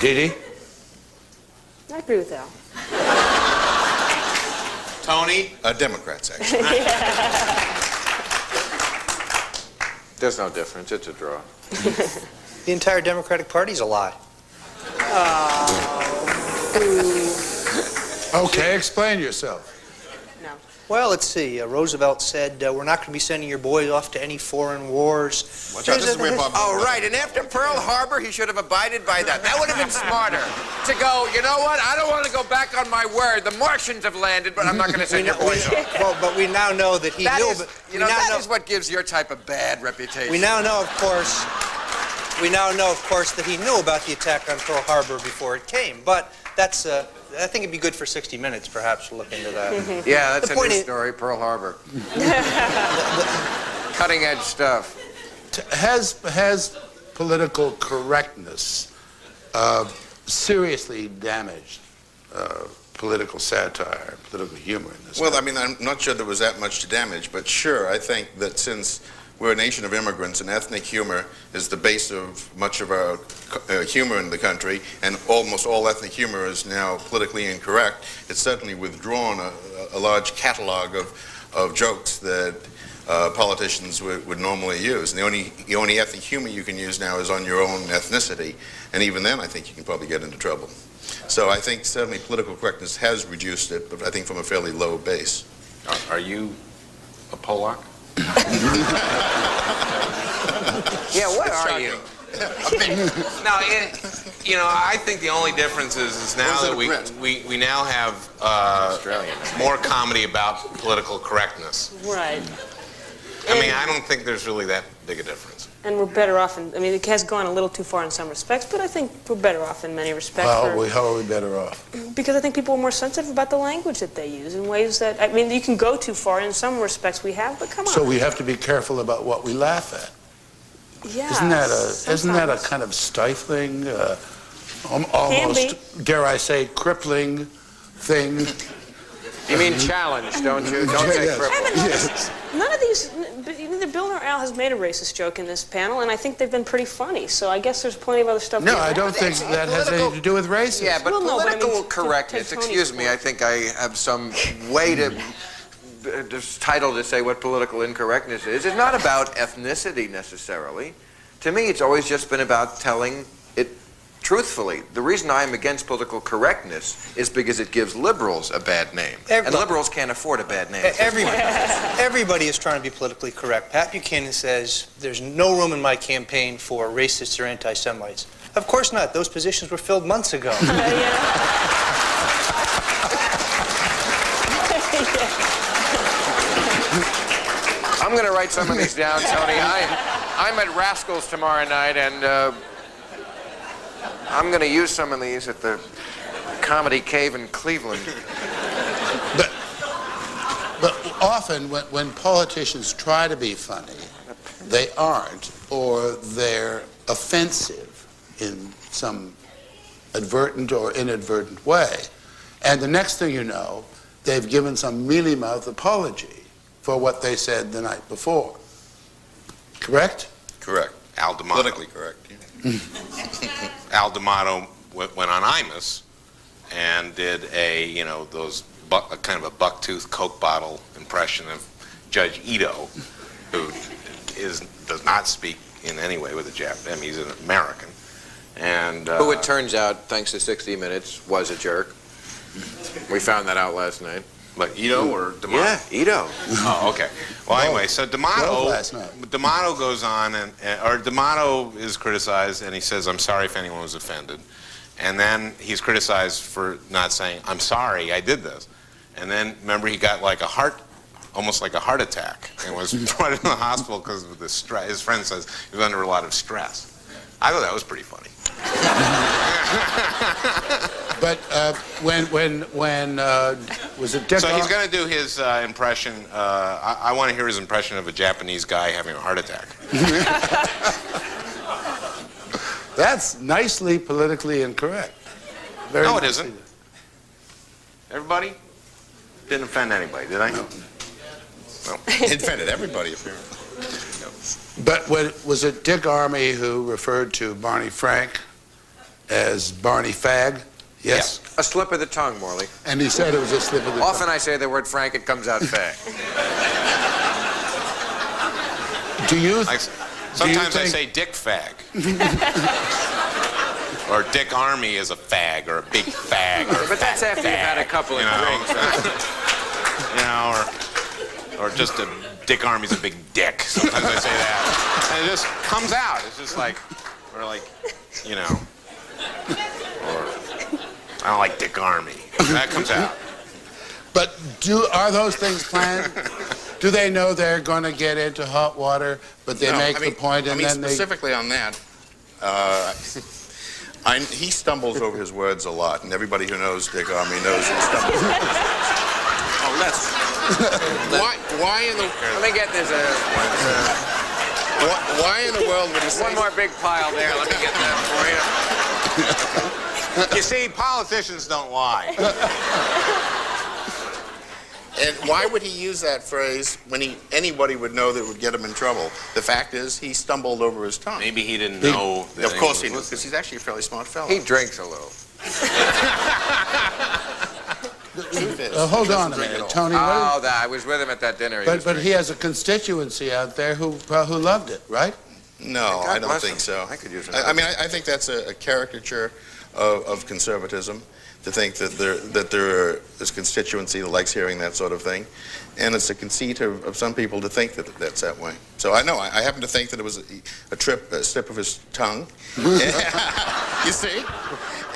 Did he? I agree with Al. Tony? Democrats, actually. There's no difference. It's a draw. The entire Democratic Party's a lie. Okay, explain yourself. No. Well, let's see. Roosevelt said, we're not going to be sending your boys off to any foreign wars. Watch out, this is where Bob... Oh, right. And after Pearl Harbor, he should have abided by that. That would have been smarter. To go, you know what? I don't want to go back on my word. The Martians have landed, but I'm not going to send your boys off. Well, but we now know that he That knew. is, you know, that is what gives your type a bad reputation. We now know, of course, that he knew about the attack on Pearl Harbor before it came. But that's, I think it'd be good for 60 Minutes, perhaps, to look into that. Yeah, that's The a point new is- story, Pearl Harbor. Cutting-edge stuff. Has political correctness seriously damaged political satire, political humor in this Well, country? I mean, I'm not sure there was that much damage, but sure, I think that since we're a nation of immigrants and ethnic humor is the base of much of our humor in the country, and almost all ethnic humor is now politically incorrect, it's certainly withdrawn a large catalog of jokes that politicians would normally use. And the only ethnic humor you can use now is on your own ethnicity, and even then I think you can probably get into trouble. So I think certainly political correctness has reduced it, but I think from a fairly low base. Are you a Polak? Yeah, what are you? No, you know, I think the only difference is now that we now have more comedy about political correctness. Right. I mean, I don't think there's really that big a difference. And we're better off in, I mean, it has gone a little too far in some respects, but I think we're better off in many respects. How are we better off? Because I think people are more sensitive about the language that they use in ways that, I mean, you can go too far in some respects we have, but come on. So we have to be careful about what we laugh at. Yeah. Isn't that a kind of stifling, almost, dare I say, crippling thing? You mean challenge, don't you? Don't say Yes. cripple. Yes. None of these, neither Bill nor Al has made a racist joke in this panel, and I think they've been pretty funny, so I guess there's plenty of other stuff. No, I don't think that has anything to do with racism. Yeah, but Well, no, but I mean, political to correctness, Tony's excuse me, I think I have some way to this title to say what political incorrectness is. It's not about ethnicity necessarily. To me, it's always just been about telling it truthfully, the reason I'm against political correctness is because it gives liberals a bad name. And liberals can't afford a bad name. Everybody is trying to be politically correct. Pat Buchanan says there's no room in my campaign for racists or anti-Semites. Of course not. Those positions were filled months ago. I'm going to write some of these down, Tony. I'm at Rascals tomorrow night, and I'm going to use some of these at the Comedy Cave in Cleveland. But often when politicians try to be funny, they aren't, or they're offensive in some advertent or inadvertent way. And the next thing you know, they've given some mealy-mouthed apology for what they said the night before. Correct? Correct. Al D'Amato. Politically correct. Al D'Amato went on Imus and did a, you know, a kind of a bucktooth Coke bottle impression of Judge Ito, who does not speak in any way with a Japanese. I mean, he's an American. And who it turns out, thanks to 60 Minutes, was a jerk. We found that out last night. But Ito or D'Amato? Yeah, Ito. Oh, okay. Well, anyway, so D'Amato goes on, or D'Amato is criticized, and he says, "I'm sorry if anyone was offended." And then he's criticized for not saying, "I'm sorry, I did this." And then, remember, he got like almost like a heart attack, and was brought into the hospital because of the stress. His friend says he was under a lot of stress. I thought that was pretty funny. But when was it Dick? So he's going to do his impression. I want to hear his impression of a Japanese guy having a heart attack. That's nicely politically incorrect. Very No, it nicely. isn't. Everybody? Didn't offend anybody, did I? No. It offended everybody, apparently. But was it Dick Armey who referred to Barney Frank as Barney Fag? Yes. Yeah. A slip of the tongue, Morley. And he said it was a slip of the tongue. Often I say the word Frank, it comes out fag. Sometimes I say Dick Fag. Or Dick Armey is a fag, or a big fag, or but that's after you've had a couple of drinks. You know, or just a Dick Armey's a big dick. Sometimes I say that. And it just comes out. It's just like, or like, you know, or I don't like Dick Armey. That comes out. But are those things planned? Do they know they're going to get into hot water, but they make the point and then specifically on that, he stumbles over his words a lot, and everybody who knows Dick Armey knows he stumbles over his words. Oh, why in the... Let me get this. Why in the world would he say... One more big pile there. Let me get that for you. You see, politicians don't lie. And why would he use that phrase when anybody would know that it would get him in trouble? The fact is, he stumbled over his tongue. Maybe he didn't know that. Of course he knew, because he's actually a fairly smart fellow. He drinks a little. Hold on a minute, Tony. I was with him at that dinner. But he has a constituency out there who loved it, right? No, I don't think so. I could use it. I mean, I think that's a caricature of conservatism, to think that there is constituency that likes hearing that sort of thing. And it's a conceit of some people to think that that's that way. So I know, I happen to think that it was a slip of his tongue, you see,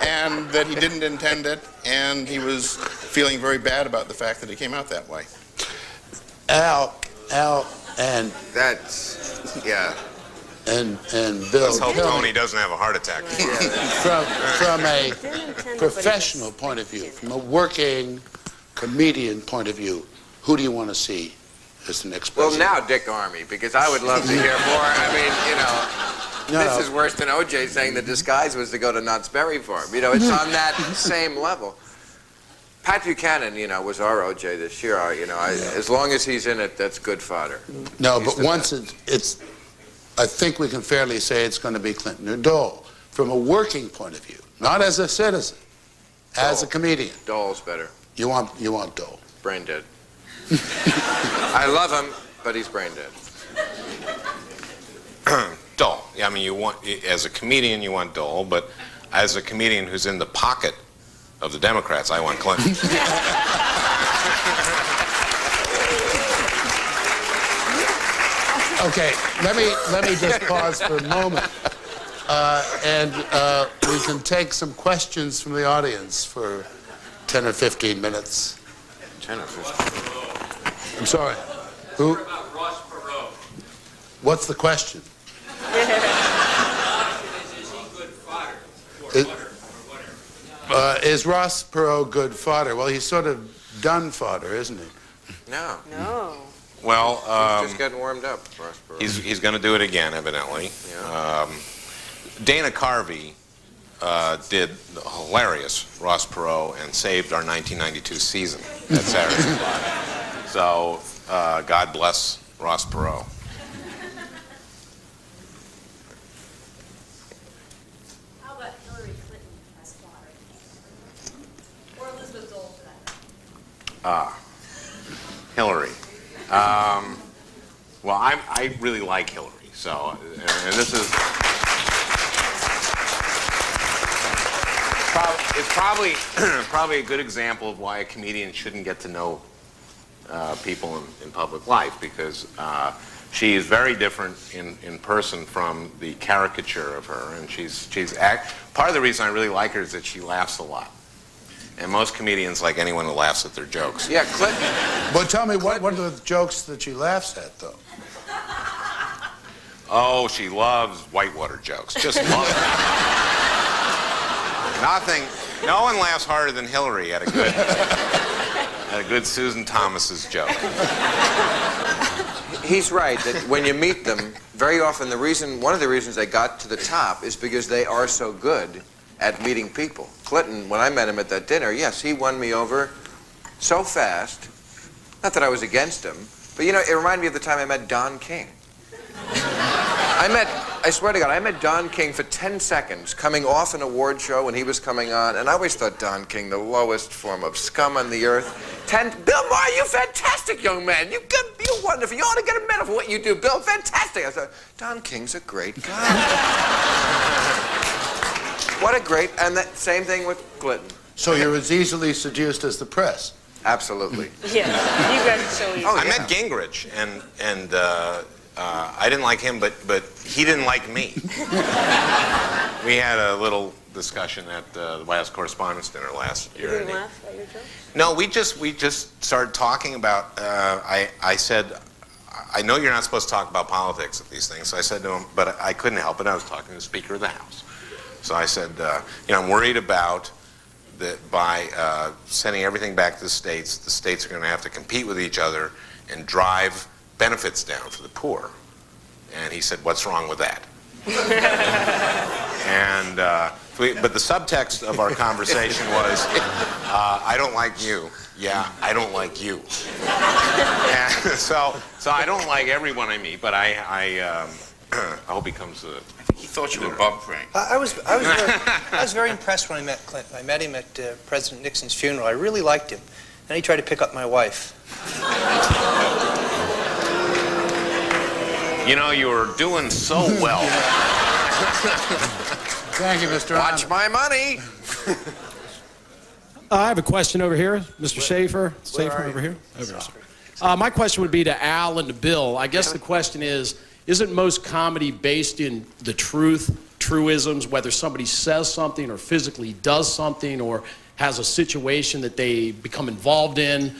and that he didn't intend it, and he was feeling very bad about the fact that it came out that way. Al, and... That's, yeah. And Bill. Let's hope Tony doesn't have a heart attack. From a professional point of view, from a working comedian point of view, who do you want to see as the next president? Well, now Dick Armey, because I would love to hear more. I mean, this is worse than O.J. saying the disguise was to go to Knott's Berry Farm. You know, it's on that same level. Pat Buchanan, was our O.J. this year. As long as he's in it, that's good fodder. No, but once it's I think we can fairly say it's going to be Clinton or Dole, from a working point of view, not as a citizen, as a comedian. Dole's better. You want Dole. Brain dead. I love him, but he's brain dead. Dole. I mean, as a comedian, you want Dole, but as a comedian who's in the pocket of the Democrats, I want Clinton. Okay, let me just pause for a moment. And we can take some questions from the audience for 10 or 15 minutes. 10 or 15. I'm sorry. Who? What's the question? Is Ross Perot good fodder? Well, he's sort of done fodder, isn't he? No. No. Well, He's just getting warmed up, Ross Perot. he's going to do it again, evidently. Yeah. Dana Carvey did the hilarious Ross Perot and saved our 1992 season at Saturday Night Live. So, God bless Ross Perot. How about Hillary Clinton as fodder? Or Elizabeth Dole for that matter? Hillary. Well, I really like Hillary. So, and this is it's probably a good example of why a comedian shouldn't get to know people in public life, because she is very different in person from the caricature of her, and part of the reason I really like her is that she laughs a lot. And most comedians like anyone who laughs at their jokes. Yeah, Clinton. Well, tell me, what are the jokes that she laughs at, though? Oh, she loves whitewater jokes. Just loves them. Nothing. No one laughs harder than Hillary at a good Susan Thomas's joke. He's right that when you meet them, very often one of the reasons they got to the top is because they are so good at meeting people. Clinton, when I met him at that dinner, yes, he won me over so fast. Not that I was against him, but you know, it reminded me of the time I met Don King. I swear to God, I met Don King for 10 seconds coming off an award show when he was coming on, and I always thought Don King, the lowest form of scum on the earth. Bill Maher, you fantastic young man. You're wonderful. You ought to get a medal for what you do, Bill. Fantastic. I thought, Don King's a great guy. What a great, and that same thing with Clinton. So you're as easily seduced as the press? Absolutely. Yeah, you guys are so easy. I met Gingrich, and I didn't like him, but he didn't like me. We had a little discussion at the White House Correspondents' Dinner last year. You didn't laugh at your joke? No, we just started talking about. I said, I know you're not supposed to talk about politics at these things. So I said to him, but I couldn't help it. I was talking to the Speaker of the House. So I said, I'm worried about that by sending everything back to the states are going to have to compete with each other and drive benefits down for the poor. And he said, what's wrong with that? And but the subtext of our conversation was, I don't like you. Yeah, I don't like you. And so I don't like everyone I meet, but I hope he comes to. He thought you were Bob Frank. I was very impressed when I met Clinton. I met him at President Nixon's funeral. I really liked him. Then he tried to pick up my wife. You know, you were doing so well. Thank you, Mr. Watch my money. I have a question over here. Mr. Schaefer. Schaefer over here. Over here, sir. My question would be to Al and to Bill. I guess the question is, isn't most comedy based in the truisms, whether somebody says something or physically does something or has a situation that they become involved in?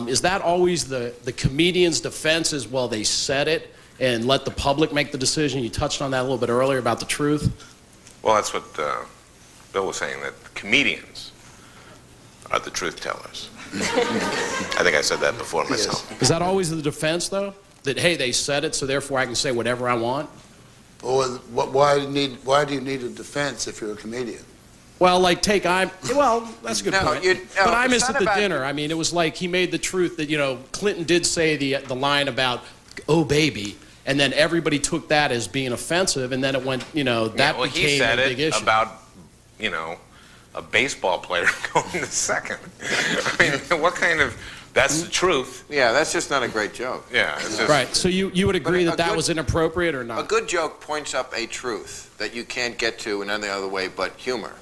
Is that always the comedian's defense is, well, they said it and let the public make the decision? You touched on that a little bit earlier about the truth. Well, that's what Bill was saying, that comedians are the truth tellers. I think I said that before myself. Is that always the defense, though? That, hey, they said it, so therefore I can say whatever I want? Well, why do you need a defense if you're a comedian? Well, like well, that's a good point. But I missed at the dinner. I mean, it was like he made the truth that, Clinton did say the line about, oh, baby, and then everybody took that as being offensive, and then it went, that became a big issue. He said it about, a baseball player going to second. I mean, what kind of That's the truth. Yeah, that's just not a great joke. Yeah. It's just, Right. So you would agree that that good- was inappropriate or A not? good joke points up a truth that you can't get to in any other way but humor.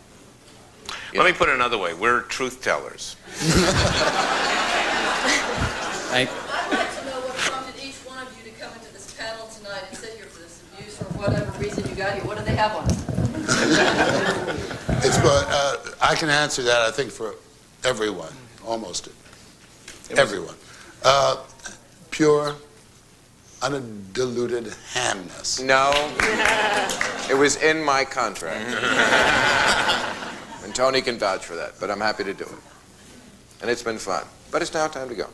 Let me put it another way. We're truth tellers. I'd like to know what prompted each one of you to come into this panel tonight and sit here for this abuse, or whatever reason you got here. What do they have on us? I can answer that, I think, for everyone, almost everyone. Pure, undiluted hamness. No, it was in my contract. And Tony can vouch for that, but I'm happy to do it. And it's been fun. But it's now time to go.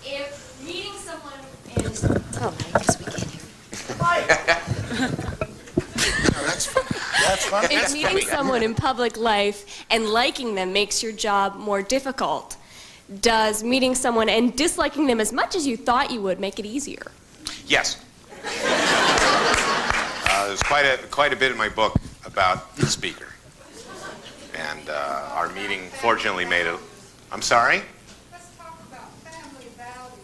If meeting someone is... Oh, I guess we can't hear. That's funny. If meeting someone in public life and liking them makes your job more difficult, does meeting someone and disliking them as much as you thought you would make it easier? Yes. There's quite a bit in my book about the speaker. And our meeting fortunately made it. I'm sorry? Let's talk about family values.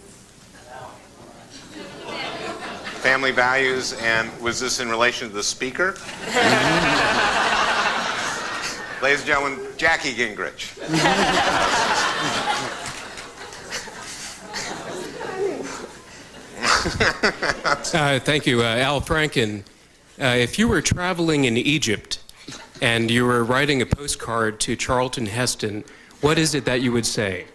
Family values, and was this in relation to the speaker? Ladies and gentlemen, Jackie Gingrich. Thank you. Al Franken, if you were traveling in Egypt and you were writing a postcard to Charlton Heston, what is it that you would say?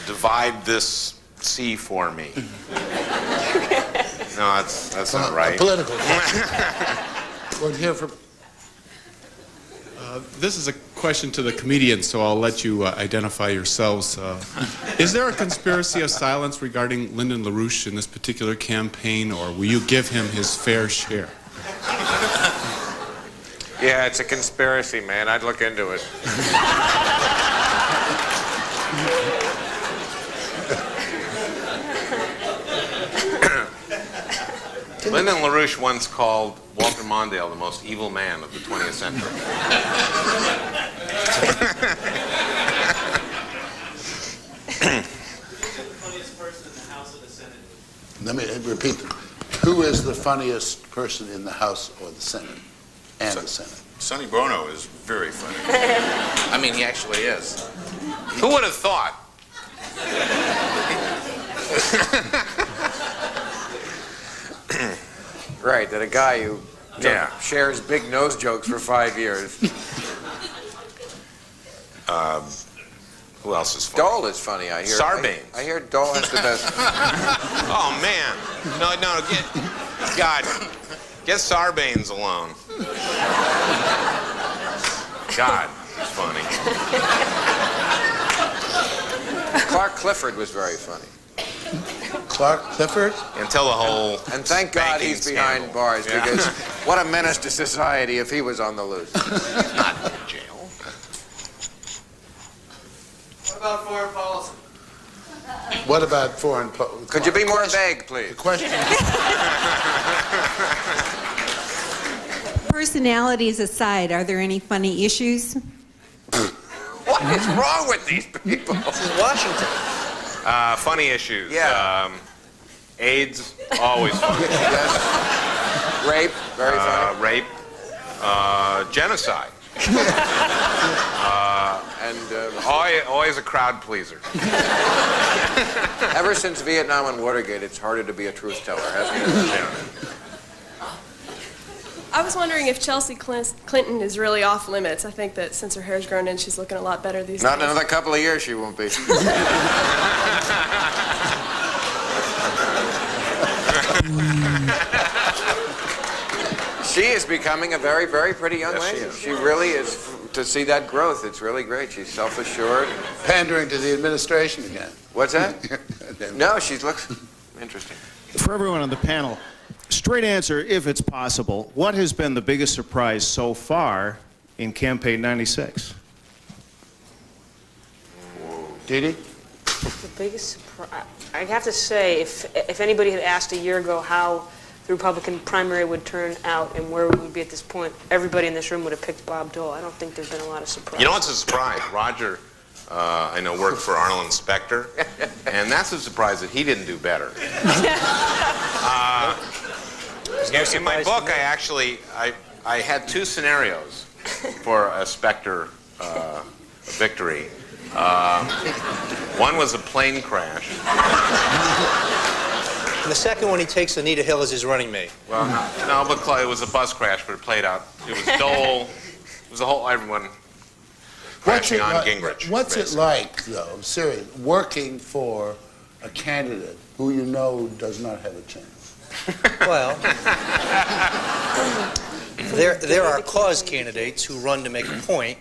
Divide this sea for me. No, that's not right. Political. We'll hear from... This is a question to the comedians, so I'll let you identify yourselves. Is there a conspiracy of silence regarding Lyndon LaRouche in this particular campaign, or will you give him his fair share? Yeah, it's a conspiracy, man. I'd look into it. Lyndon LaRouche once called Walter Mondale the most evil man of the 20th century. Let me repeat them. Who is the funniest person in the House or the Senate? And the Senate. Sonny Bono is very funny. I mean, he actually is. Who would have thought? Right, that a guy who shares big nose jokes for 5 years. Who else is funny? Dole is funny, I hear. Sarbanes. I hear Dole has the best. Oh, man. No, get Sarbanes alone. God, he's funny. Clark Clifford was very funny. Clark Clifford? Until the whole And thank God he's behind bars, because what a menace to society if he was on the loose. He's not in jail. What about foreign policy? What about foreign policy? Could you be more vague, please? The question. Personalities aside, are there any funny issues? What is wrong with these people? This is Washington. Funny issues. Yeah. AIDS, always funny. Yes. Rape, very funny. Rape. Genocide. Always a crowd pleaser. Ever since Vietnam and Watergate, it's harder to be a truth teller, hasn't it? Yeah. I was wondering if Chelsea Clinton is really off limits. I think that since her hair's grown in, she's looking a lot better these days. Not in another couple of years, she won't be. She is becoming a very, very pretty young lady. She really is. To see that growth, it's really great. She's self-assured. Pandering to the administration again. What's that? No, she looks interesting. For everyone on the panel, straight answer, if it's possible, what has been the biggest surprise so far in campaign '96? Did he? The biggest surprise, I have to say, if anybody had asked a year ago how the Republican primary would turn out and where we would be at this point, everybody in this room would have picked Bob Dole. I don't think there's been a lot of surprise. You know what's a surprise? Roger, I know, worked for Arnold Specter, and that's a surprise that he didn't do better. In my book, I had two scenarios for a Specter victory. One was a plane crash. And the second one, he takes Anita Hill as his running mate. Well, no, but it was a bus crash, but it played out. It was Dole. It was a whole, everyone crashing on Gingrich. What's it like, though, seriously, working for a candidate who you know does not have a chance? Well, there are cause candidates who run to make a point.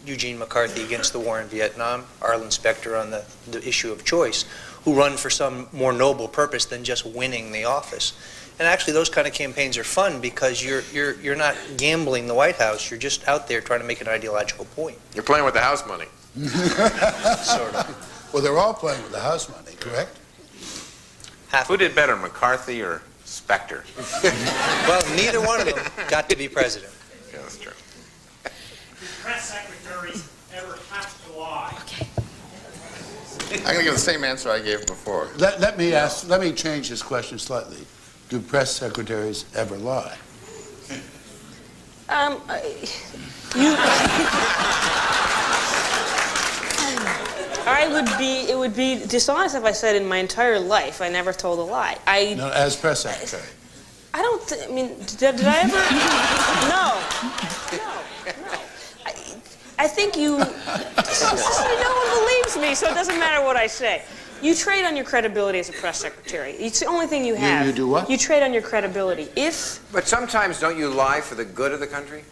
Eugene McCarthy against the war in Vietnam, Arlen Specter on the issue of choice, who run for some more noble purpose than just winning the office. And actually, those kind of campaigns are fun because you're not gambling the White House. You're just out there trying to make an ideological point. You're playing with the House money. Sort of. Well, they're all playing with the House money, correct? Who did better, McCarthy or Specter? Well, neither one of them got to be president. Yeah, that's true. Press secretaries ever have to lie? Okay. I'm going to give the same answer I gave before. Let me change this question slightly. Do press secretaries ever lie? It would be dishonest if I said in my entire life I never told a lie. No, as press secretary. I don't I mean, did I ever? No. I think no one believes me, so it doesn't matter what I say. You trade on your credibility as a press secretary. It's the only thing you have. You do what? You trade on your credibility. But sometimes don't you lie for the good of the country?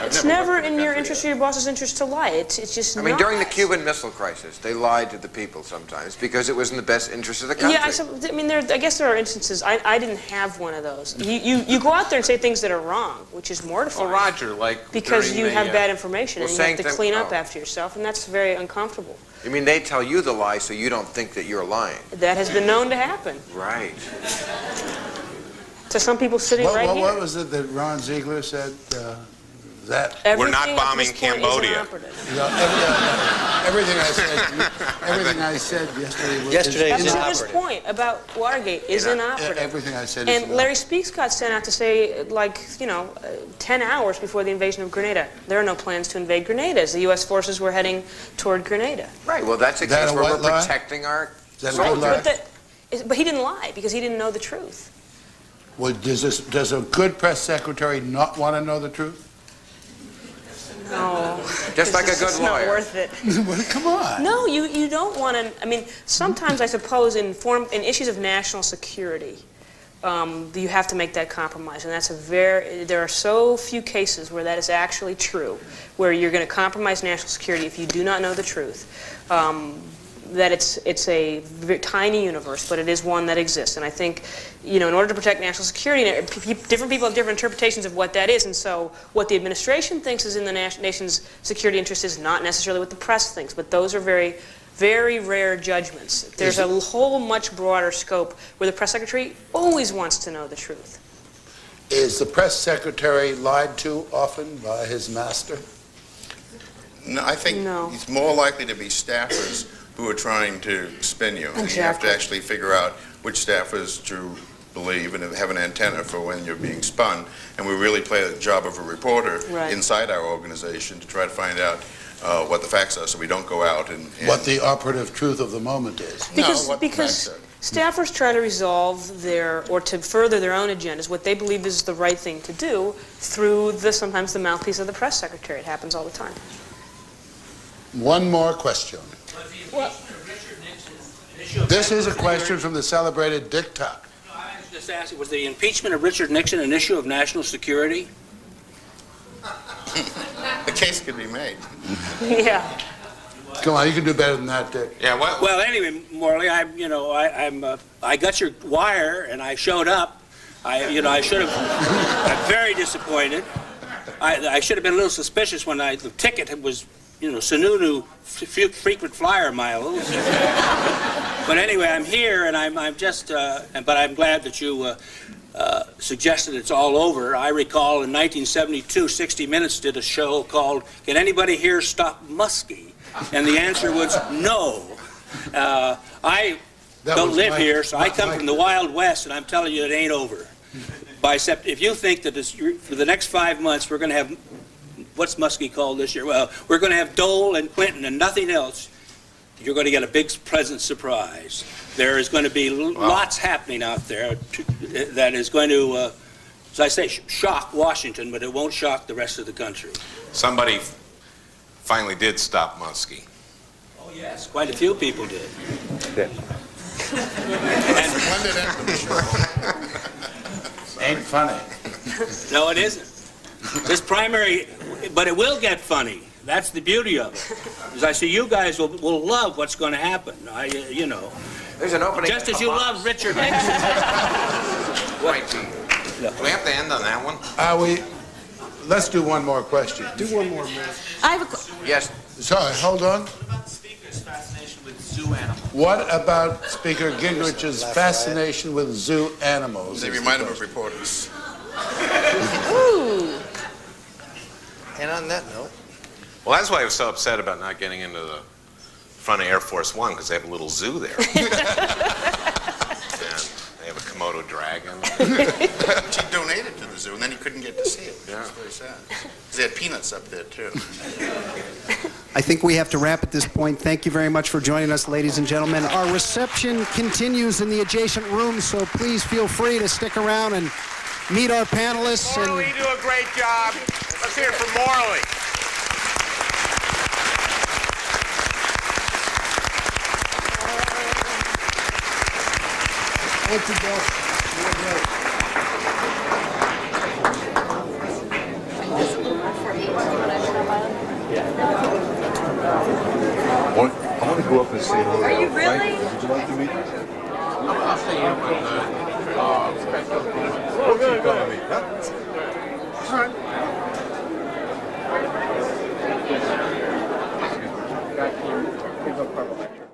It's never in your interest or your boss's interest to lie. It's just I mean, during the Cuban Missile Crisis, they lied to the people sometimes because it was in the best interest of the country. Yeah, I guess there are instances. I didn't have one of those. You go out there and say things that are wrong, which is mortifying. Well, Roger, because you have bad information and you have to clean up oh. after yourself, and that's very uncomfortable. You mean they tell you the lie so you don't think that you're lying? That has been known to happen. Right. To some people sitting right here. What was it that Ron Ziegler said? That we're not bombing Cambodia. Everything I said yesterday was yesterday is inoperative. This point about Watergate is inoperative. Everything I said is And Larry Speakes got sent out to say, 10 hours before the invasion of Grenada, there are no plans to invade Grenada, as the U.S. forces were heading toward Grenada. Right. Well, that's a case where we're protecting our soldiers. But he didn't lie because he didn't know the truth. Well, does a good press secretary not want to know the truth? No. Just like a good lawyer. It's not worth it. Well, come on. No, you don't want to. I mean, sometimes I suppose in issues of national security, you have to make that compromise, and there are so few cases where that is actually true, where you're going to compromise national security if you do not know the truth. That it's a very tiny universe, but it is one that exists. And I think, in order to protect national security, different people have different interpretations of what that is. And so what the administration thinks is in the nation's security interest is not necessarily what the press thinks. But those are very, very rare judgments. There's a whole much broader scope where the press secretary always wants to know the truth. Is the press secretary lied to often by his master? No, I think he's more likely to be staffers who are trying to spin you. And you have to actually figure out which staffers to believe and have an antenna for when you're being spun. And we really play the job of a reporter inside our organization to try to find out what the facts are so we don't go out and what the operative truth of the moment is. Because staffers try to resolve or to further their own agendas, what they believe is the right thing to do, through sometimes the mouthpiece of the press secretary. It happens all the time. One more question. This is a question from the celebrated Dick Tuck. No, I was just asking, was the impeachment of Richard Nixon an issue of national security? The case could be made. Yeah. Come on, you can do better than that, Dick. Yeah. Well, anyway, Morley, I got your wire and I showed up. I should have. I'm very disappointed. I should have been a little suspicious when the ticket was Sununu frequent flyer miles. But anyway, I'm here, and I'm just, but I'm glad that you suggested it's all over. I recall in 1972, 60 Minutes did a show called "Can Anybody Here Stop Muskie?" And the answer was no. I don't live here, so I come from the Wild West, and I'm telling you it ain't over. If you think that for the next 5 months we're going to have, what's Muskie called this year? Well, we're going to have Dole and Clinton and nothing else, you're going to get a big pleasant surprise. There is going to be lots happening out there that is going to, as I say, shock Washington, but it won't shock the rest of the country. Somebody finally did stop Muskie. Oh, yes, quite a few people did. Ain't funny. No, it isn't. This primary, but it will get funny. That's the beauty of it. As I say, you guys will love what's going to happen. You know. There's an opening. Just as you love Richard Nixon. Right. Do we have to end on that one? Let's do one more question. Do one more, man. I have a question. Yes. Sorry, hold on. What about the Speaker's fascination with zoo animals? What about Speaker Gingrich's fascination with zoo animals? They remind him of reporters. Ooh. And on that note. Well, that's why I was so upset about not getting into the front of Air Force One, because they have a little zoo there. And they have a Komodo dragon. But he donated to the zoo, and then he couldn't get to see it. Yeah. It's very sad. Because they had peanuts up there, too. I think we have to wrap at this point. Thank you very much for joining us, ladies and gentlemen. Our reception continues in the adjacent room, so please feel free to stick around and meet our panelists. Morley, you do a great job. Let's hear it for Morley. Thank you, Bill. You were great. I want to go up and say hello. Are you really? Would you like to meet? I'll see you when Oh, good, good. All right.